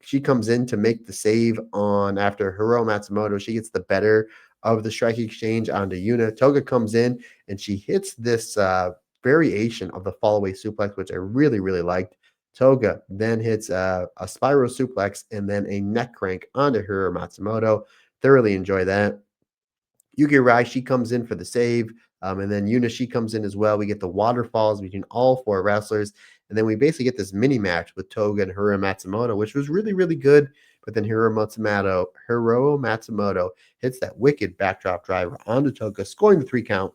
she comes in to make the save on after Hiro Matsumoto. She gets the better of the strike exchange onto Yuna. Toga comes in and she hits this variation of the fallaway suplex, which I really, really liked. Toga then hits a spiral suplex and then a neck crank onto Hiro Matsumoto. Thoroughly enjoy that. Yuki Rai, she comes in for the save. And then Yuna, she comes in as well. We get the waterfalls between all four wrestlers. And then we basically get this mini match with Toga and Hiro Matsumoto, which was really, really good. But then Hiro Matsumoto hits that wicked backdrop driver onto Toga, scoring the 3 count.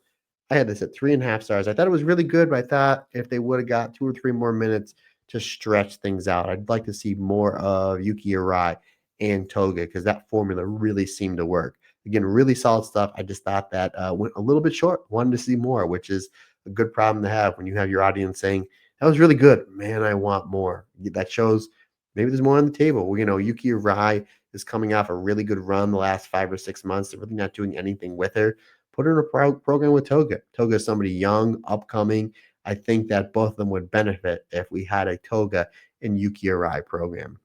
I had this at 3.5 stars. I thought it was really good, but I thought if they would have got 2 or 3 more minutes to stretch things out, I'd like to see more of Yuki Arai and Toga because that formula really seemed to work. Again, really solid stuff. I just thought that went a little bit short. Wanted to see more, which is a good problem to have when you have your audience saying, that was really good. Man, I want more. That shows maybe there's more on the table. Well, Yuki Rai is coming off a really good run the last 5 or 6 months. They're really not doing anything with her. Put her in a program with Toga. Toga is somebody young, upcoming. I think that both of them would benefit if we had a Toga and Yuki Arai program.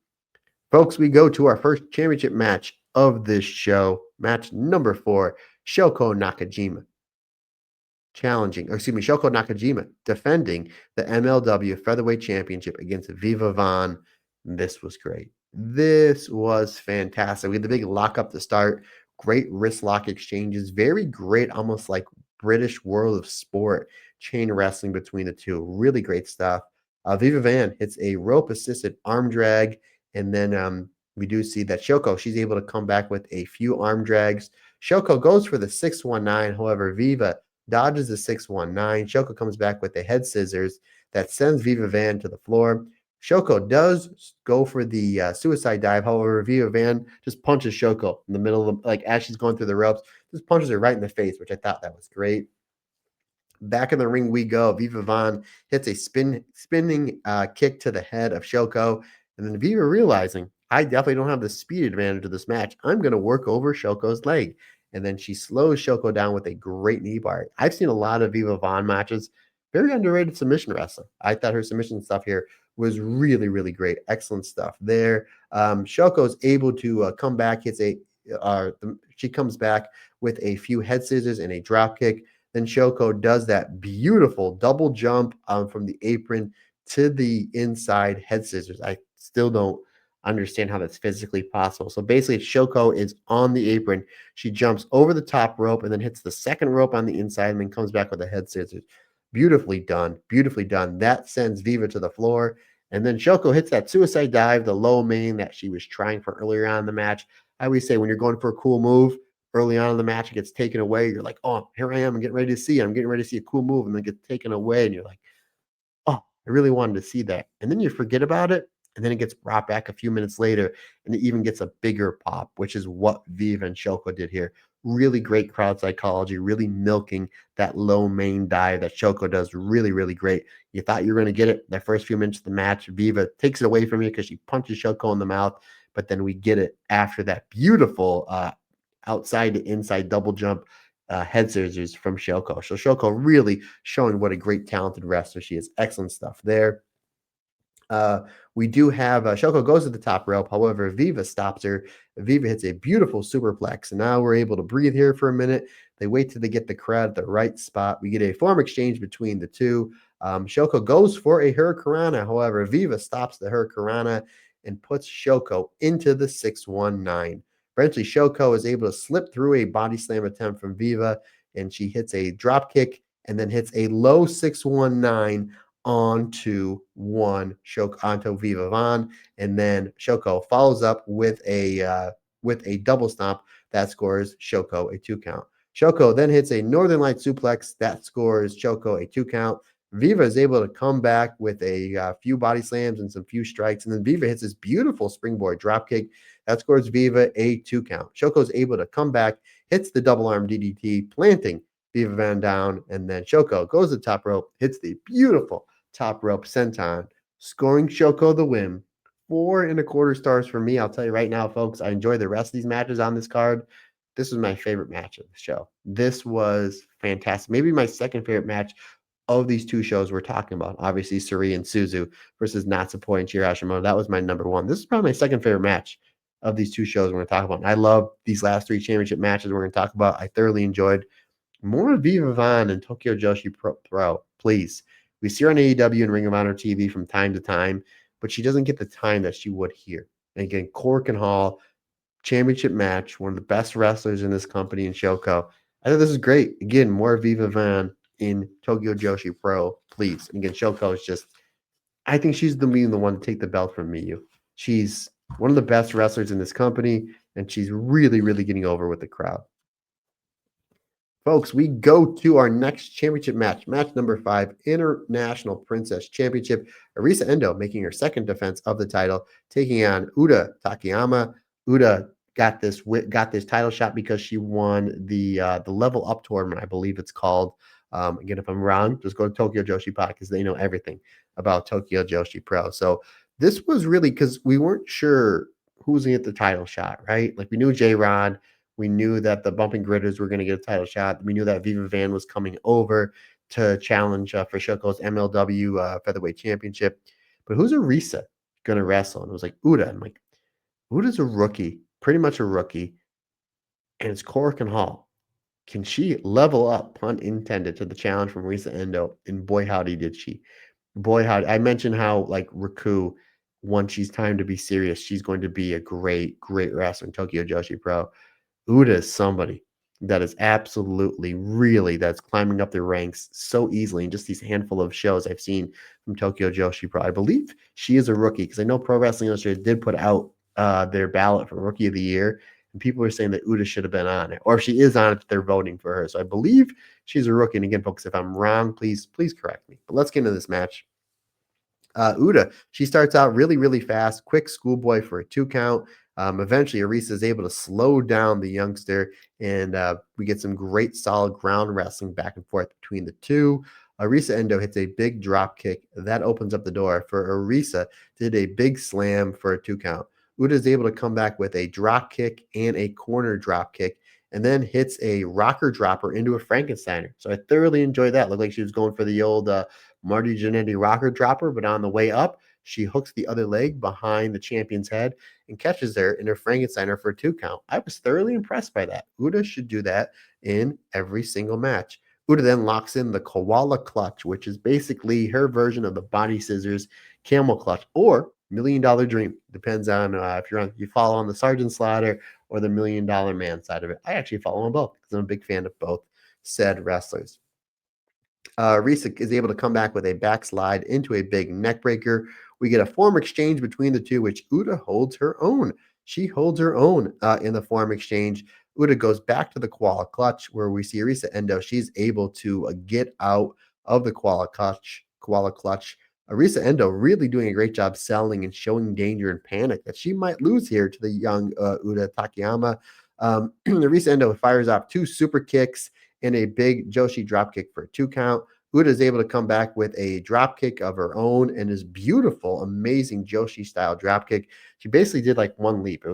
Folks, we go to our first championship match of this show. Match number 4, Shoko Nakajima Shoko Nakajima defending the MLW Featherweight Championship against Viva Von. This was great. This was fantastic. We had the big lockup to start. Great wrist lock exchanges. Very great, almost like British World of Sport chain wrestling between the two. Really great stuff. Viva Van hits a rope-assisted arm drag, and then we do see that Shoko, she's able to come back with a few arm drags. Shoko goes for the 619. However, Viva dodges the 619. Shoko comes back with the head scissors that sends Viva Van to the floor. Shoko does go for the suicide dive. However, Viva Van just punches Shoko in the middle of like as she's going through the ropes, just punches her right in the face, which I thought that was great. Back in the ring we go. Viva Von hits a spinning kick to the head of Shoko. And then Viva realizing, I definitely don't have the speed advantage of this match. I'm going to work over Shoko's leg. And then she slows Shoko down with a great knee bar. I've seen a lot of Viva Von matches. Very underrated submission wrestler. I thought her submission stuff here was really, really great. Excellent stuff there. Shoko's able to come back. She comes back with a few head scissors and a drop kick. Then Shoko does that beautiful double jump from the apron to the inside head scissors. I still don't understand how that's physically possible. So basically, Shoko is on the apron. She jumps over the top rope and then hits the second rope on the inside and then comes back with a head scissors. Beautifully done. Beautifully done. That sends Viva to the floor. And then Shoko hits that suicide dive, the low main that she was trying for earlier on in the match. I always say when you're going for a cool move, early on in the match, it gets taken away. You're like, oh, here I am. I'm getting ready to see it. I'm getting ready to see a cool move. And then it gets taken away. And you're like, oh, I really wanted to see that. And then you forget about it. And then it gets brought back a few minutes later. And it even gets a bigger pop, which is what Viva and Shoko did here. Really great crowd psychology, really milking that low main dive that Shoko does really, really great. You thought you were going to get it the first few minutes of the match. Viva takes it away from you because she punches Shoko in the mouth. But then we get it after that beautiful outside to inside double jump head scissors from Shoko. So Shoko really showing what a great talented wrestler she is. Excellent stuff there. We do have Shoko goes to the top rope. However, Viva stops her. Viva hits a beautiful superplex. And now we're able to breathe here for a minute. They wait till they get the crowd at the right spot. We get a form exchange between the two. Shoko goes for a Hurricanrana. However, Viva stops the Hurricanrana and puts Shoko into the 619. Eventually, Shoko is able to slip through a body slam attempt from Viva, and she hits a drop kick and then hits a low 619 onto Viva Von, and then Shoko follows up with a double stomp that scores Shoko a 2 count. Shoko then hits a Northern Light suplex that scores Shoko a 2 count. Viva is able to come back with a few body slams and some few strikes, and then Viva hits this beautiful springboard dropkick that scores Viva a 2 count. Shoko is able to come back, hits the double arm DDT, planting Viva Van down, and then Shoko goes to the top rope, hits the beautiful top rope senton, scoring Shoko the win. 4.25 stars for me. I'll tell you right now, folks, I enjoy the rest of these matches on this card. This was my favorite match of the show. This was fantastic. Maybe my second favorite match of these two shows we're talking about. Obviously, Sareee and Suzu versus Natsupoi and Chiro Hashimoto. That was my number one. This is probably my second favorite match of these two shows we're going to talk about. And I love these last 3 championship matches we're going to talk about. I thoroughly enjoyed more of Viva Von and Tokyo Joshi Pro, please. We see her on AEW and Ring of Honor TV from time to time, but she doesn't get the time that she would here. And again, Korakuen Hall, championship match, one of the best wrestlers in this company in Shoko. I think this is great. Again, more Viva Van in Tokyo Joshi Pro, please. And again, Shoko is just, I think she's the one to take the belt from Miu. She's one of the best wrestlers in this company, and she's really, really getting over with the crowd. Folks, we go to our next championship match, match number 5, International Princess Championship. Arisa Endo making her second defense of the title, taking on Uda Takayama. Uda got this title shot because she won the level up tournament, I believe it's called. Again, if I'm wrong, just go to Tokyo Joshi Pod because they know everything about Tokyo Joshi Pro. So this was really because we weren't sure who was going to get the title shot, right? Like we knew J-Rod. We knew that the Bumping Gritters were going to get a title shot. We knew that Viva Van was coming over to challenge for Shoko's MLW Featherweight Championship. But who's Arisa going to wrestle? And it was like Uda. I'm like, Uda's a rookie, pretty much a rookie. And it's Korakuen Hall. Can she level up, pun intended, to the challenge from Arisa Endo? And boy, howdy did she. Boy, howdy. I mentioned how, like, Raku, once she's time to be serious, she's going to be a great, great wrestler in Tokyo Joshi Pro. Uda is somebody that is absolutely, really, that's climbing up the ranks so easily in just these handful of shows I've seen from Tokyo Joshi Pro. I believe she is a rookie because I know Pro Wrestling Illustrated did put out their ballot for Rookie of the Year, and people are saying that Uda should have been on it, or if she is on it, they're voting for her. So I believe she's a rookie. And again, folks, if I'm wrong, please correct me. But let's get into this match. Uda, she starts out really, really fast, quick schoolboy for a 2 count. Eventually, Arisa is able to slow down the youngster, and we get some great, solid ground wrestling back and forth between the two. Arisa Endo hits a big drop kick. That opens up the door for Arisa to hit a big slam for a 2 count. Uda is able to come back with a drop kick and a corner drop kick, and then hits a rocker dropper into a Frankensteiner. So I thoroughly enjoyed that. Looked like she was going for the old Marty Jannetty rocker dropper, but on the way up, she hooks the other leg behind the champion's head and catches her in her Frankensteiner for a 2 count. I was thoroughly impressed by that. Uda should do that in every single match. Uda then locks in the koala clutch, which is basically her version of the body scissors camel clutch or $1 Million Dream. Depends on if you follow on the Sergeant's ladder or the $1 Million Man side of it. I actually follow on both because I'm a big fan of both said wrestlers. Risa is able to come back with a backslide into a big neck breaker. We get a form exchange between the two, which Uda holds her own. She holds her own in the form exchange. Uda goes back to the koala clutch, where we see Arisa Endo. She's able to get out of the koala clutch. Arisa Endo really doing a great job selling and showing danger and panic that she might lose here to the young Uda Takayama. Arisa Endo fires off 2 super kicks and a big Joshi drop kick for a 2 count. Uda is able to come back with a drop kick of her own and his beautiful, amazing Joshi style drop kick. She basically did like one leap.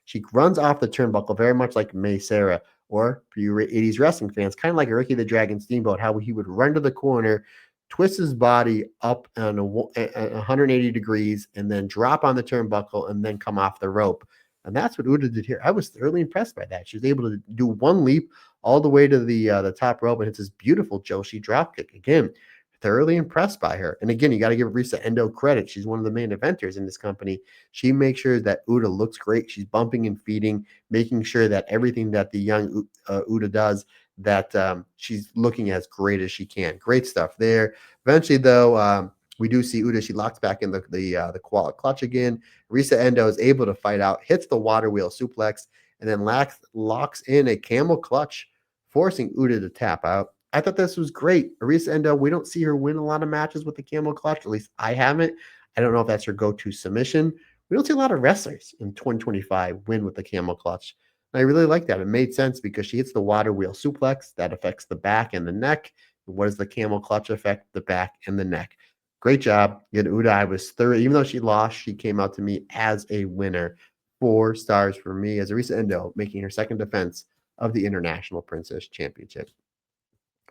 She runs off the turnbuckle very much like May Sarah, or for you 80s wrestling fans, kind of like a Ricky the Dragon Steamboat, how he would run to the corner, twist his body up on 180 degrees, and then drop on the turnbuckle and then come off the rope. And that's what Uda did here. I was thoroughly impressed by that. She was able to do one leap all the way to the top rope, and it's this beautiful Joshi dropkick. Again, thoroughly impressed by her. And again, you got to give Risa Endo credit. She's one of the main eventers in this company. She makes sure that Uda looks great. She's bumping and feeding, making sure that everything that the young Uda does, that she's looking as great as she can. Great stuff there. Eventually, though, we do see Uda. She locks back in the koala clutch again. Risa Endo is able to fight out, hits the water wheel suplex, and then locks in a camel clutch, forcing Uda to tap out. I thought this was great. Arisa Endo, we don't see her win a lot of matches with the camel clutch. At least I haven't. I don't know if that's her go-to submission. We don't see a lot of wrestlers in 2025 win with the camel clutch. And I really like that. It made sense because she hits the water wheel suplex. That affects the back and the neck. What does the camel clutch affect? The back and the neck. Great job. And Uda, I was thorough. Even though she lost, she came out to me as a winner. 4 stars for me as Arisa Endo making her second defense of the International Princess Championship.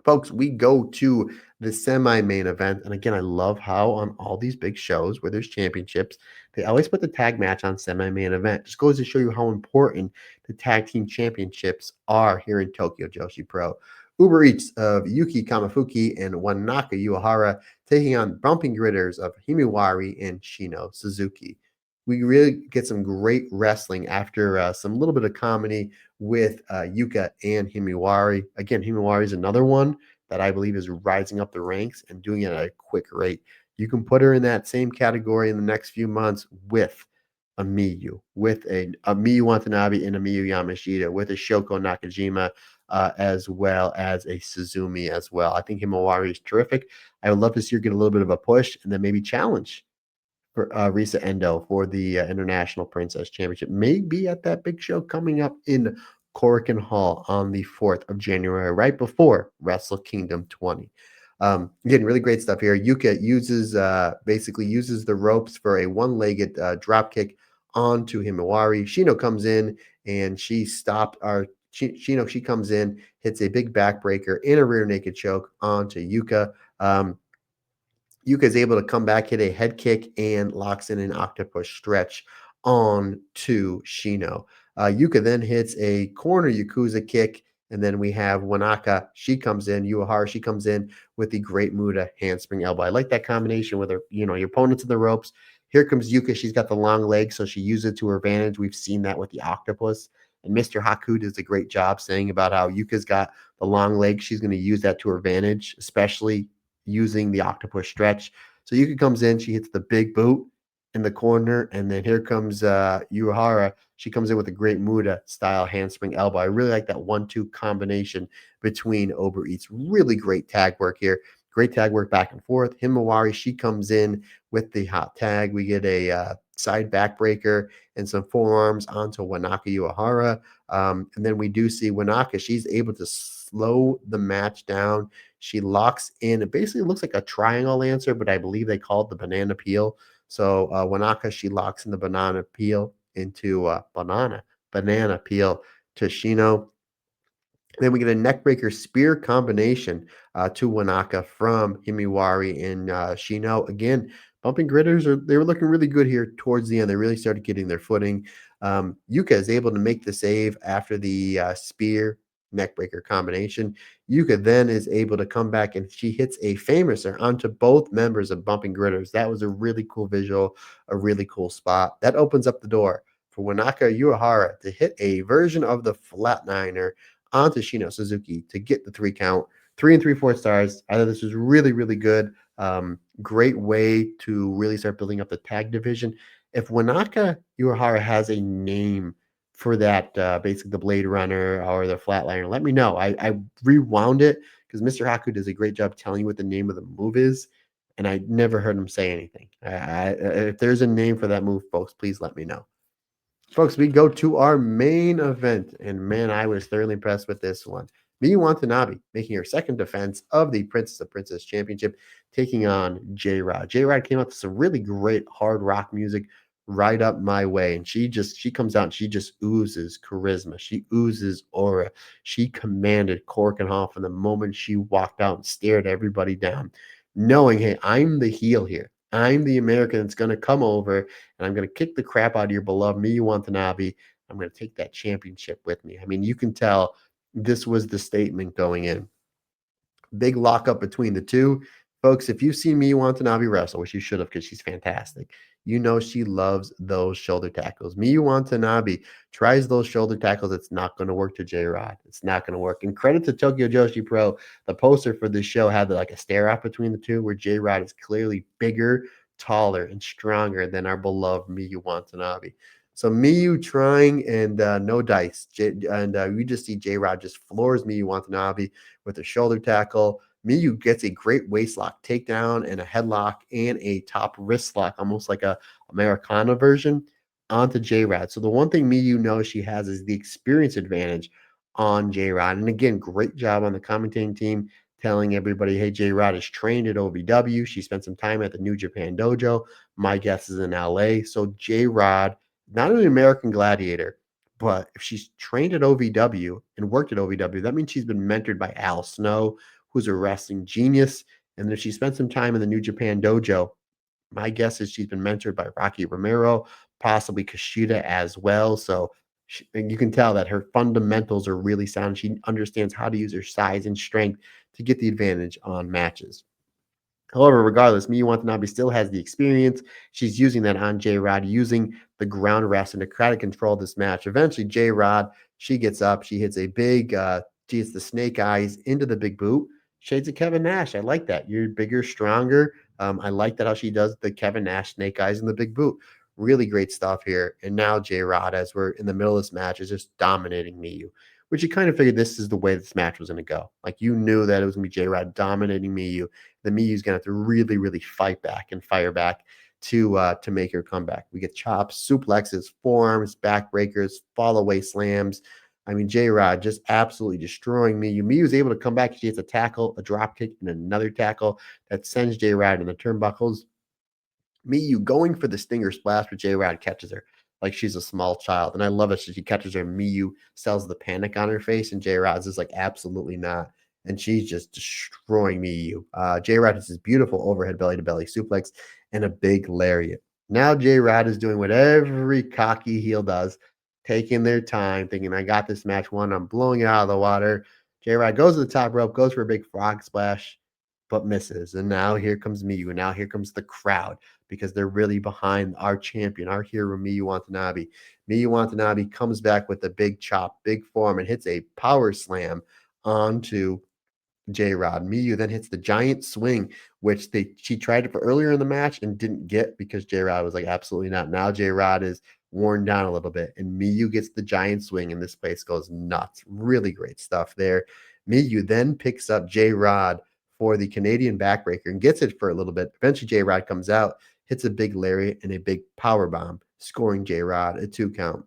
Folks, we go to the semi-main event. And again, I love how on all these big shows where there's championships, they always put the tag match on semi-main event. Just goes to show you how important the tag team championships are here in Tokyo Joshi Pro. Uber Eats of Yuki Kamafuki and Wanaka Uehara taking on bumping gritters of Himiwari and Shino Suzuki. We really get some great wrestling after some little bit of comedy with Yuka and Himiwari. Again, Himiwari is another one that I believe is rising up the ranks and doing it at a quick rate. You can put her in that same category in the next few months with a Miyu, with a Miyu Watanabe and a Miyu Yamashita, with a Shoko Nakajima, as well as a Suzumi as well. I think Himawari is terrific. I would love to see her get a little bit of a push and then maybe challenge for Risa Endo for the International Princess Championship. Maybe at that big show coming up in Korakuen Hall on the 4th of January, right before Wrestle Kingdom 20. Again, really great stuff here. Yuka uses basically uses the ropes for a one-legged drop kick onto Himawari. Shino comes in and she stopped our Shino. She comes in, hits a big backbreaker in a rear naked choke onto Yuka. Yuka is able to come back, hit a head kick, and locks in an octopus stretch on to Shino. Yuka then hits a corner Yakuza kick, and then we have Wanaka. She comes in. Uehara, she comes in with the Great Muda handspring elbow. I like that combination with her, your opponent's in the ropes. Here comes Yuka. She's got the long legs, so she uses it to her advantage. We've seen that with the octopus. And Mr. Haku does a great job saying about how Yuka's got the long legs. She's going to use that to her advantage, especially using the octopus stretch. So Yuka comes in, she hits the big boot in the corner, and then here comes Uehara. She comes in with a great Muda style handspring elbow. I really like that 1-2 combination between Uber Eats. Really great tag work here. Great tag work back and forth. Himawari, she comes in with the hot tag. We get a side backbreaker and some forearms onto Wanaka Uehara. And then we do see Wanaka. She's able to slow the match down. She locks in. It basically looks like a triangle answer, but I believe they call it the banana peel. So Wanaka, she locks in the banana peel into banana peel to Shino. Then we get a neckbreaker spear combination to Wanaka from Himiwari and Shino. Again, bumping gritters they were looking really good here towards the end. They really started getting their footing. Yuka is able to make the save after the spear neckbreaker combination. Yuka then is able to come back and she hits a famouser onto both members of bumping gritters. That was a really cool visual, a really cool spot. That opens up the door for Wanaka Uehara to hit a version of the flatliner onto Shino Suzuki to get the 3 count. 3 3/4 stars. I thought this was really, really good. Great way to really start building up the tag division. If Wanaka Uehara has a name for that, basically the Blade Runner or the Flatliner, let me know. I rewound it because Mr. Haku does a great job telling you what the name of the move is, and I never heard him say anything. If there's a name for that move, folks, please let me know. Folks, we go to our main event, and man, I was thoroughly impressed with this one. Miu Watanabe making her second defense of the Princess of Princess Championship, taking on J-Rod. J-Rod came out to some really great hard rock music right up my way, and she comes out and she just oozes charisma. She oozes aura. She commanded Korakuen Hall from the moment she walked out and stared everybody down, knowing, hey, I'm the heel here. I'm the American that's going to come over and I'm going to kick the crap out of your beloved Miu Watanabe. I'm going to take that championship with me. I mean, you can tell this was the statement going in. Big lockup between the two. Folks, if you've seen Miu Watanabe wrestle, which you should have because she's fantastic, you know she loves those shoulder tackles. Miu Watanabe tries those shoulder tackles. It's not going to work to J-Rod. It's not going to work. And credit to Tokyo Joshi Pro. The poster for this show had like a stare off between the two where J-Rod is clearly bigger, taller, and stronger than our beloved Miu Watanabe. So Miu trying and no dice. We just see J-Rod just floors Miu Watanabe with a shoulder tackle. Miyu gets a great waist lock takedown and a headlock and a top wrist lock, almost like a Americana version, onto J-Rod. So the one thing Miyu knows she has is the experience advantage on J-Rod. And again, great job on the commentating team telling everybody, hey, J-Rod is trained at OVW. She spent some time at the New Japan Dojo. My guess is in LA. So J-Rod, not an American Gladiator, but if she's trained at OVW and worked at OVW, that means she's been mentored by Al Snow, who's a wrestling genius. And if she spent some time in the New Japan dojo, my guess is she's been mentored by Rocky Romero, possibly Kushida as well. So And you can tell that her fundamentals are really sound. She understands how to use her size and strength to get the advantage on matches. However, regardless, Miu Watanabe still has the experience. She's using that on J Rod, using the ground rest and to try to control this match. Eventually, J Rod, she gets up, she hits a big, she hits the snake eyes into the big boot. Shades of Kevin Nash. I like that. You're bigger, stronger. I like that how she does the Kevin Nash snake eyes in the big boot. Really great stuff here. And now J Rod, as we're in the middle of this match, is just dominating Miu, which you kind of figured this is the way this match was going to go. Like you knew that it was going to be J Rod dominating Miu. The Miyu's gonna have to really, really fight back and fire back to make her comeback. We get chops, suplexes, forearms, backbreakers, fall away slams. I mean, J Rod just absolutely destroying Miu. Miyu's able to come back. She hits a tackle, a drop kick, and another tackle that sends J Rod in the turnbuckles. Miyu going for the stinger splash, but J Rod catches her like she's a small child. And I love it. She catches her. Miyu sells the panic on her face, and J Rod's is like, absolutely not. And she's just destroying Miyu. J Rod has this beautiful overhead belly to belly suplex and a big lariat. Now J Rod is doing what every cocky heel does, taking their time, thinking, I got this match won. I'm blowing it out of the water. J Rod goes to the top rope, goes for a big frog splash, but misses. And now here comes Miyu. And now here comes the crowd because they're really behind our champion, our hero, Miu Watanabe. Miu Watanabe comes back with a big chop, big form, and hits a power slam onto J Rod. Miyu then hits the giant swing, which she tried it for earlier in the match and didn't get because J Rod was like, absolutely not. Now J Rod is worn down a little bit, and Miyu gets the giant swing, and this place goes nuts. Really great stuff there. Miyu then picks up J Rod for the Canadian backbreaker and gets it for a little bit. Eventually, J Rod comes out, hits a big lariat and a big power bomb, scoring J Rod a 2 count.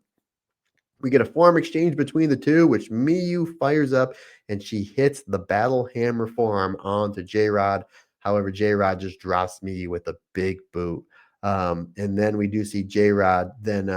We get a forearm exchange between the two, which Miyu fires up and she hits the battle hammer forearm onto J Rod. However, J Rod just drops Miyu with a big boot. And then we do see J Rod then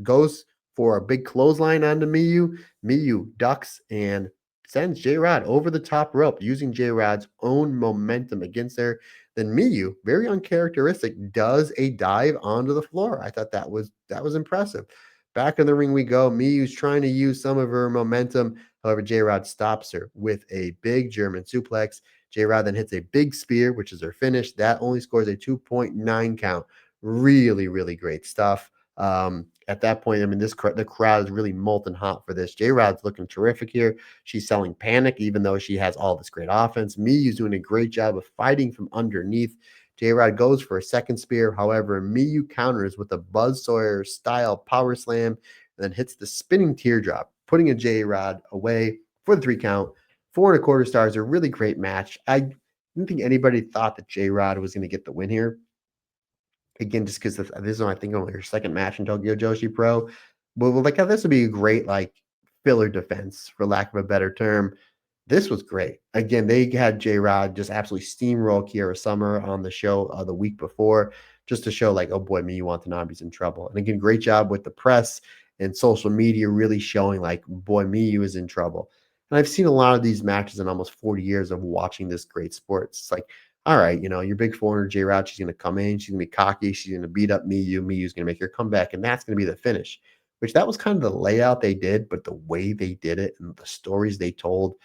goes for a big clothesline onto Miyu. Miyu ducks and sends J Rod over the top rope using J Rod's own momentum against her. Then Miyu, very uncharacteristic, does a dive onto the floor. I thought that was impressive. Back in the ring we go. Miyu's trying to use some of her momentum. However, J Rod stops her with a big German suplex. J Rod then hits a big spear, which is her finish. That only scores a 2.9 count. Really, really great stuff. At that point, I mean, the crowd is really molten hot for this. J Rod's looking terrific here. She's selling panic, even though she has all this great offense. Miyu's doing a great job of fighting from underneath. J Rod goes for a second spear. However, Miyu counters with a Buzz Sawyer style power slam and then hits the spinning teardrop, putting a J Rod away for the 3 count. 4.25 stars, a really great match. I didn't think anybody thought that J Rod was going to get the win here. Again, just because this is, I think, only her second match in Tokyo Joshi Pro. But like, this would be a great, like, filler defense, for lack of a better term. This was great. Again, they had J Rod just absolutely steamroll Kiera Summer on the show the week before, just to show, like, oh boy, Miyu Watanabe's in trouble. And again, great job with the press and social media really showing, like, boy, Miyu is in trouble. And I've seen a lot of these matches in almost 40 years of watching this great sport. It's like, all right, your big foreigner J Rod, she's going to come in, she's going to be cocky, she's going to beat up Miyu. Miyu's going to make her comeback, and that's going to be the finish. Which that was kind of the layout they did, but the way they did it and the stories they told,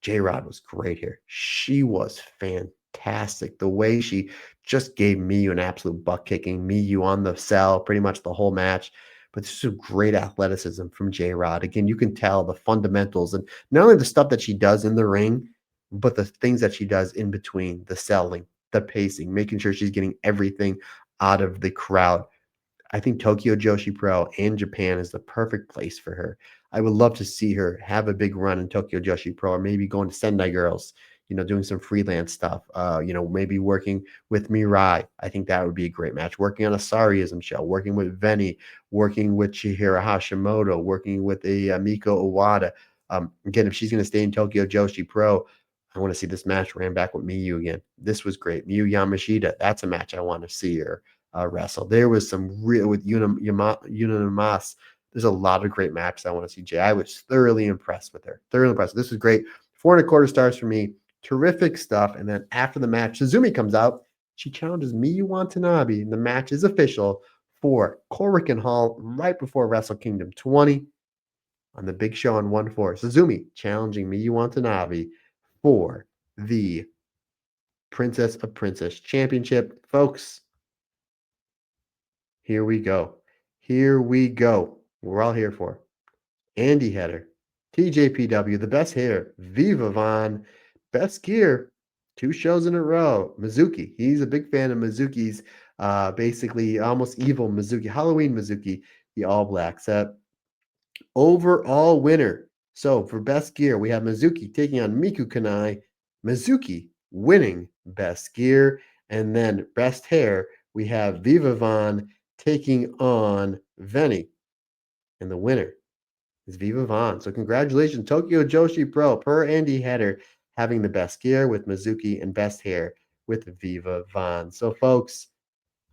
J Rod was great here. She was fantastic. The way she just gave Miyu an absolute butt kicking, Miyu on the cell pretty much the whole match. But this is great athleticism from J Rod. Again, you can tell the fundamentals and not only the stuff that she does in the ring, but the things that she does in between, the selling, the pacing, making sure she's getting everything out of the crowd. I think Tokyo Joshi Pro and Japan is the perfect place for her. I would love to see her have a big run in Tokyo Joshi Pro, or maybe going to Sendai Girls, doing some freelance stuff. Maybe working with Mirai. I think that would be a great match. Working on a Sareee-ISM show, working with Veni, working with Chihiro Hashimoto, working with a Miko Iwata. Again, if she's going to stay in Tokyo Joshi Pro, I want to see this match ran back with Miyu again. This was great. Miyu Yamashita, that's a match I want to see her wrestle. There was some real with Unamas. There's a lot of great matches I want to see. Jay, I was thoroughly impressed with her. Thoroughly impressed. This was great. 4.25 stars for me. Terrific stuff. And then after the match, Suzumi comes out. She challenges Miyu Watanabe, and the match is official for Korakuen Hall right before Wrestle Kingdom 20. on the big show on 1-4. Suzumi challenging Miu Watanabe for the Princess of Princess Championship. Folks, here we go. Here we go. We're all here for Andy Header, TJPW, the best hair, Viva Von, best gear, 2 shows in a row. Mizuki, he's a big fan of Mizuki's, basically almost evil Mizuki, Halloween Mizuki, the all black set. Overall winner. So for best gear, we have Mizuki taking on Miku Kanai, Mizuki winning best gear. And then best hair, we have Viva Von taking on Veni. And the winner is Viva Von. So congratulations, Tokyo Joshi Pro, per Andy Header, having the best gear with Mizuki and best hair with Viva Von. So folks,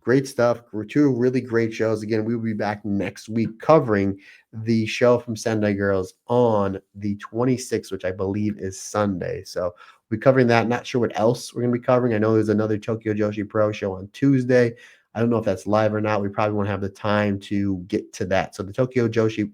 great stuff. 2 really great shows. Again, we will be back next week covering the show from Sendai Girls on the 26th, which I believe is Sunday. So we'll be covering that. Not sure what else we're going to be covering. I know there's another Tokyo Joshi Pro show on Tuesday. I don't know if that's live or not. We probably won't have the time to get to that. So the Tokyo Joshi,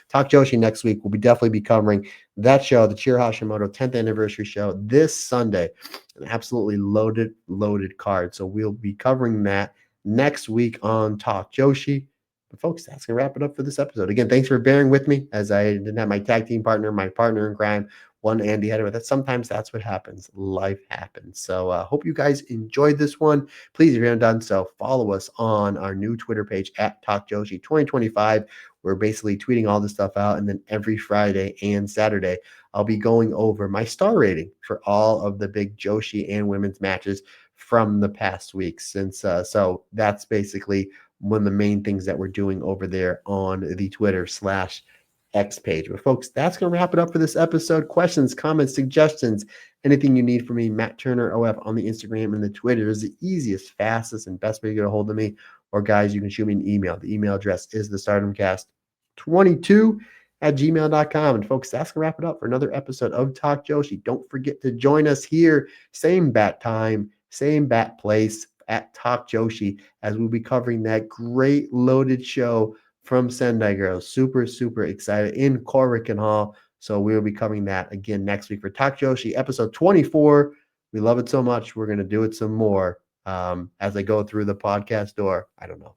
Talk Joshi next week. We'll definitely be covering that show, the Chiro Hashimoto 10th anniversary show this Sunday. An absolutely loaded card. So we'll be covering that next week on Talk Joshi. But folks, that's going to wrap it up for this episode. Again, thanks for bearing with me as I didn't have my tag team partner, my partner in crime, one Andy Header. But sometimes that's what happens. Life happens. So hope you guys enjoyed this one. Please, if you haven't done so, follow us on our new Twitter page at Talk Joshi 2025. We're basically tweeting all this stuff out. And then every Friday and Saturday, I'll be going over my star rating for all of the big Joshi and women's matches from the past weeks. So that's basically one of the main things that we're doing over there on the Twitter/X page. But folks, that's going to wrap it up for this episode. Questions, comments, suggestions, anything you need from me, Matt Turner OF on the Instagram and the Twitter is the easiest, fastest, and best way to get a hold of me. Or guys, you can shoot me an email. The email address is thestardomcast22@gmail.com. And folks, that's going to wrap it up for another episode of Talk Joshi. Don't forget to join us here, same bat time, same bat place at Talk Joshi, as we'll be covering that great loaded show from Sendai Girls. Super, super excited in Korakuen Hall. So we'll be covering that again next week for Talk Joshi, episode 24. We love it so much. We're going to do it some more as I go through the podcast door. I don't know.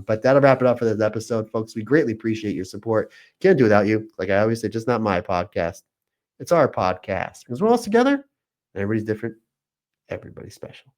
But that'll wrap it up for this episode, folks. We greatly appreciate your support. Can't do without you. Like I always say, just not my podcast. It's our podcast. Because we're all together and everybody's different. Everybody's special.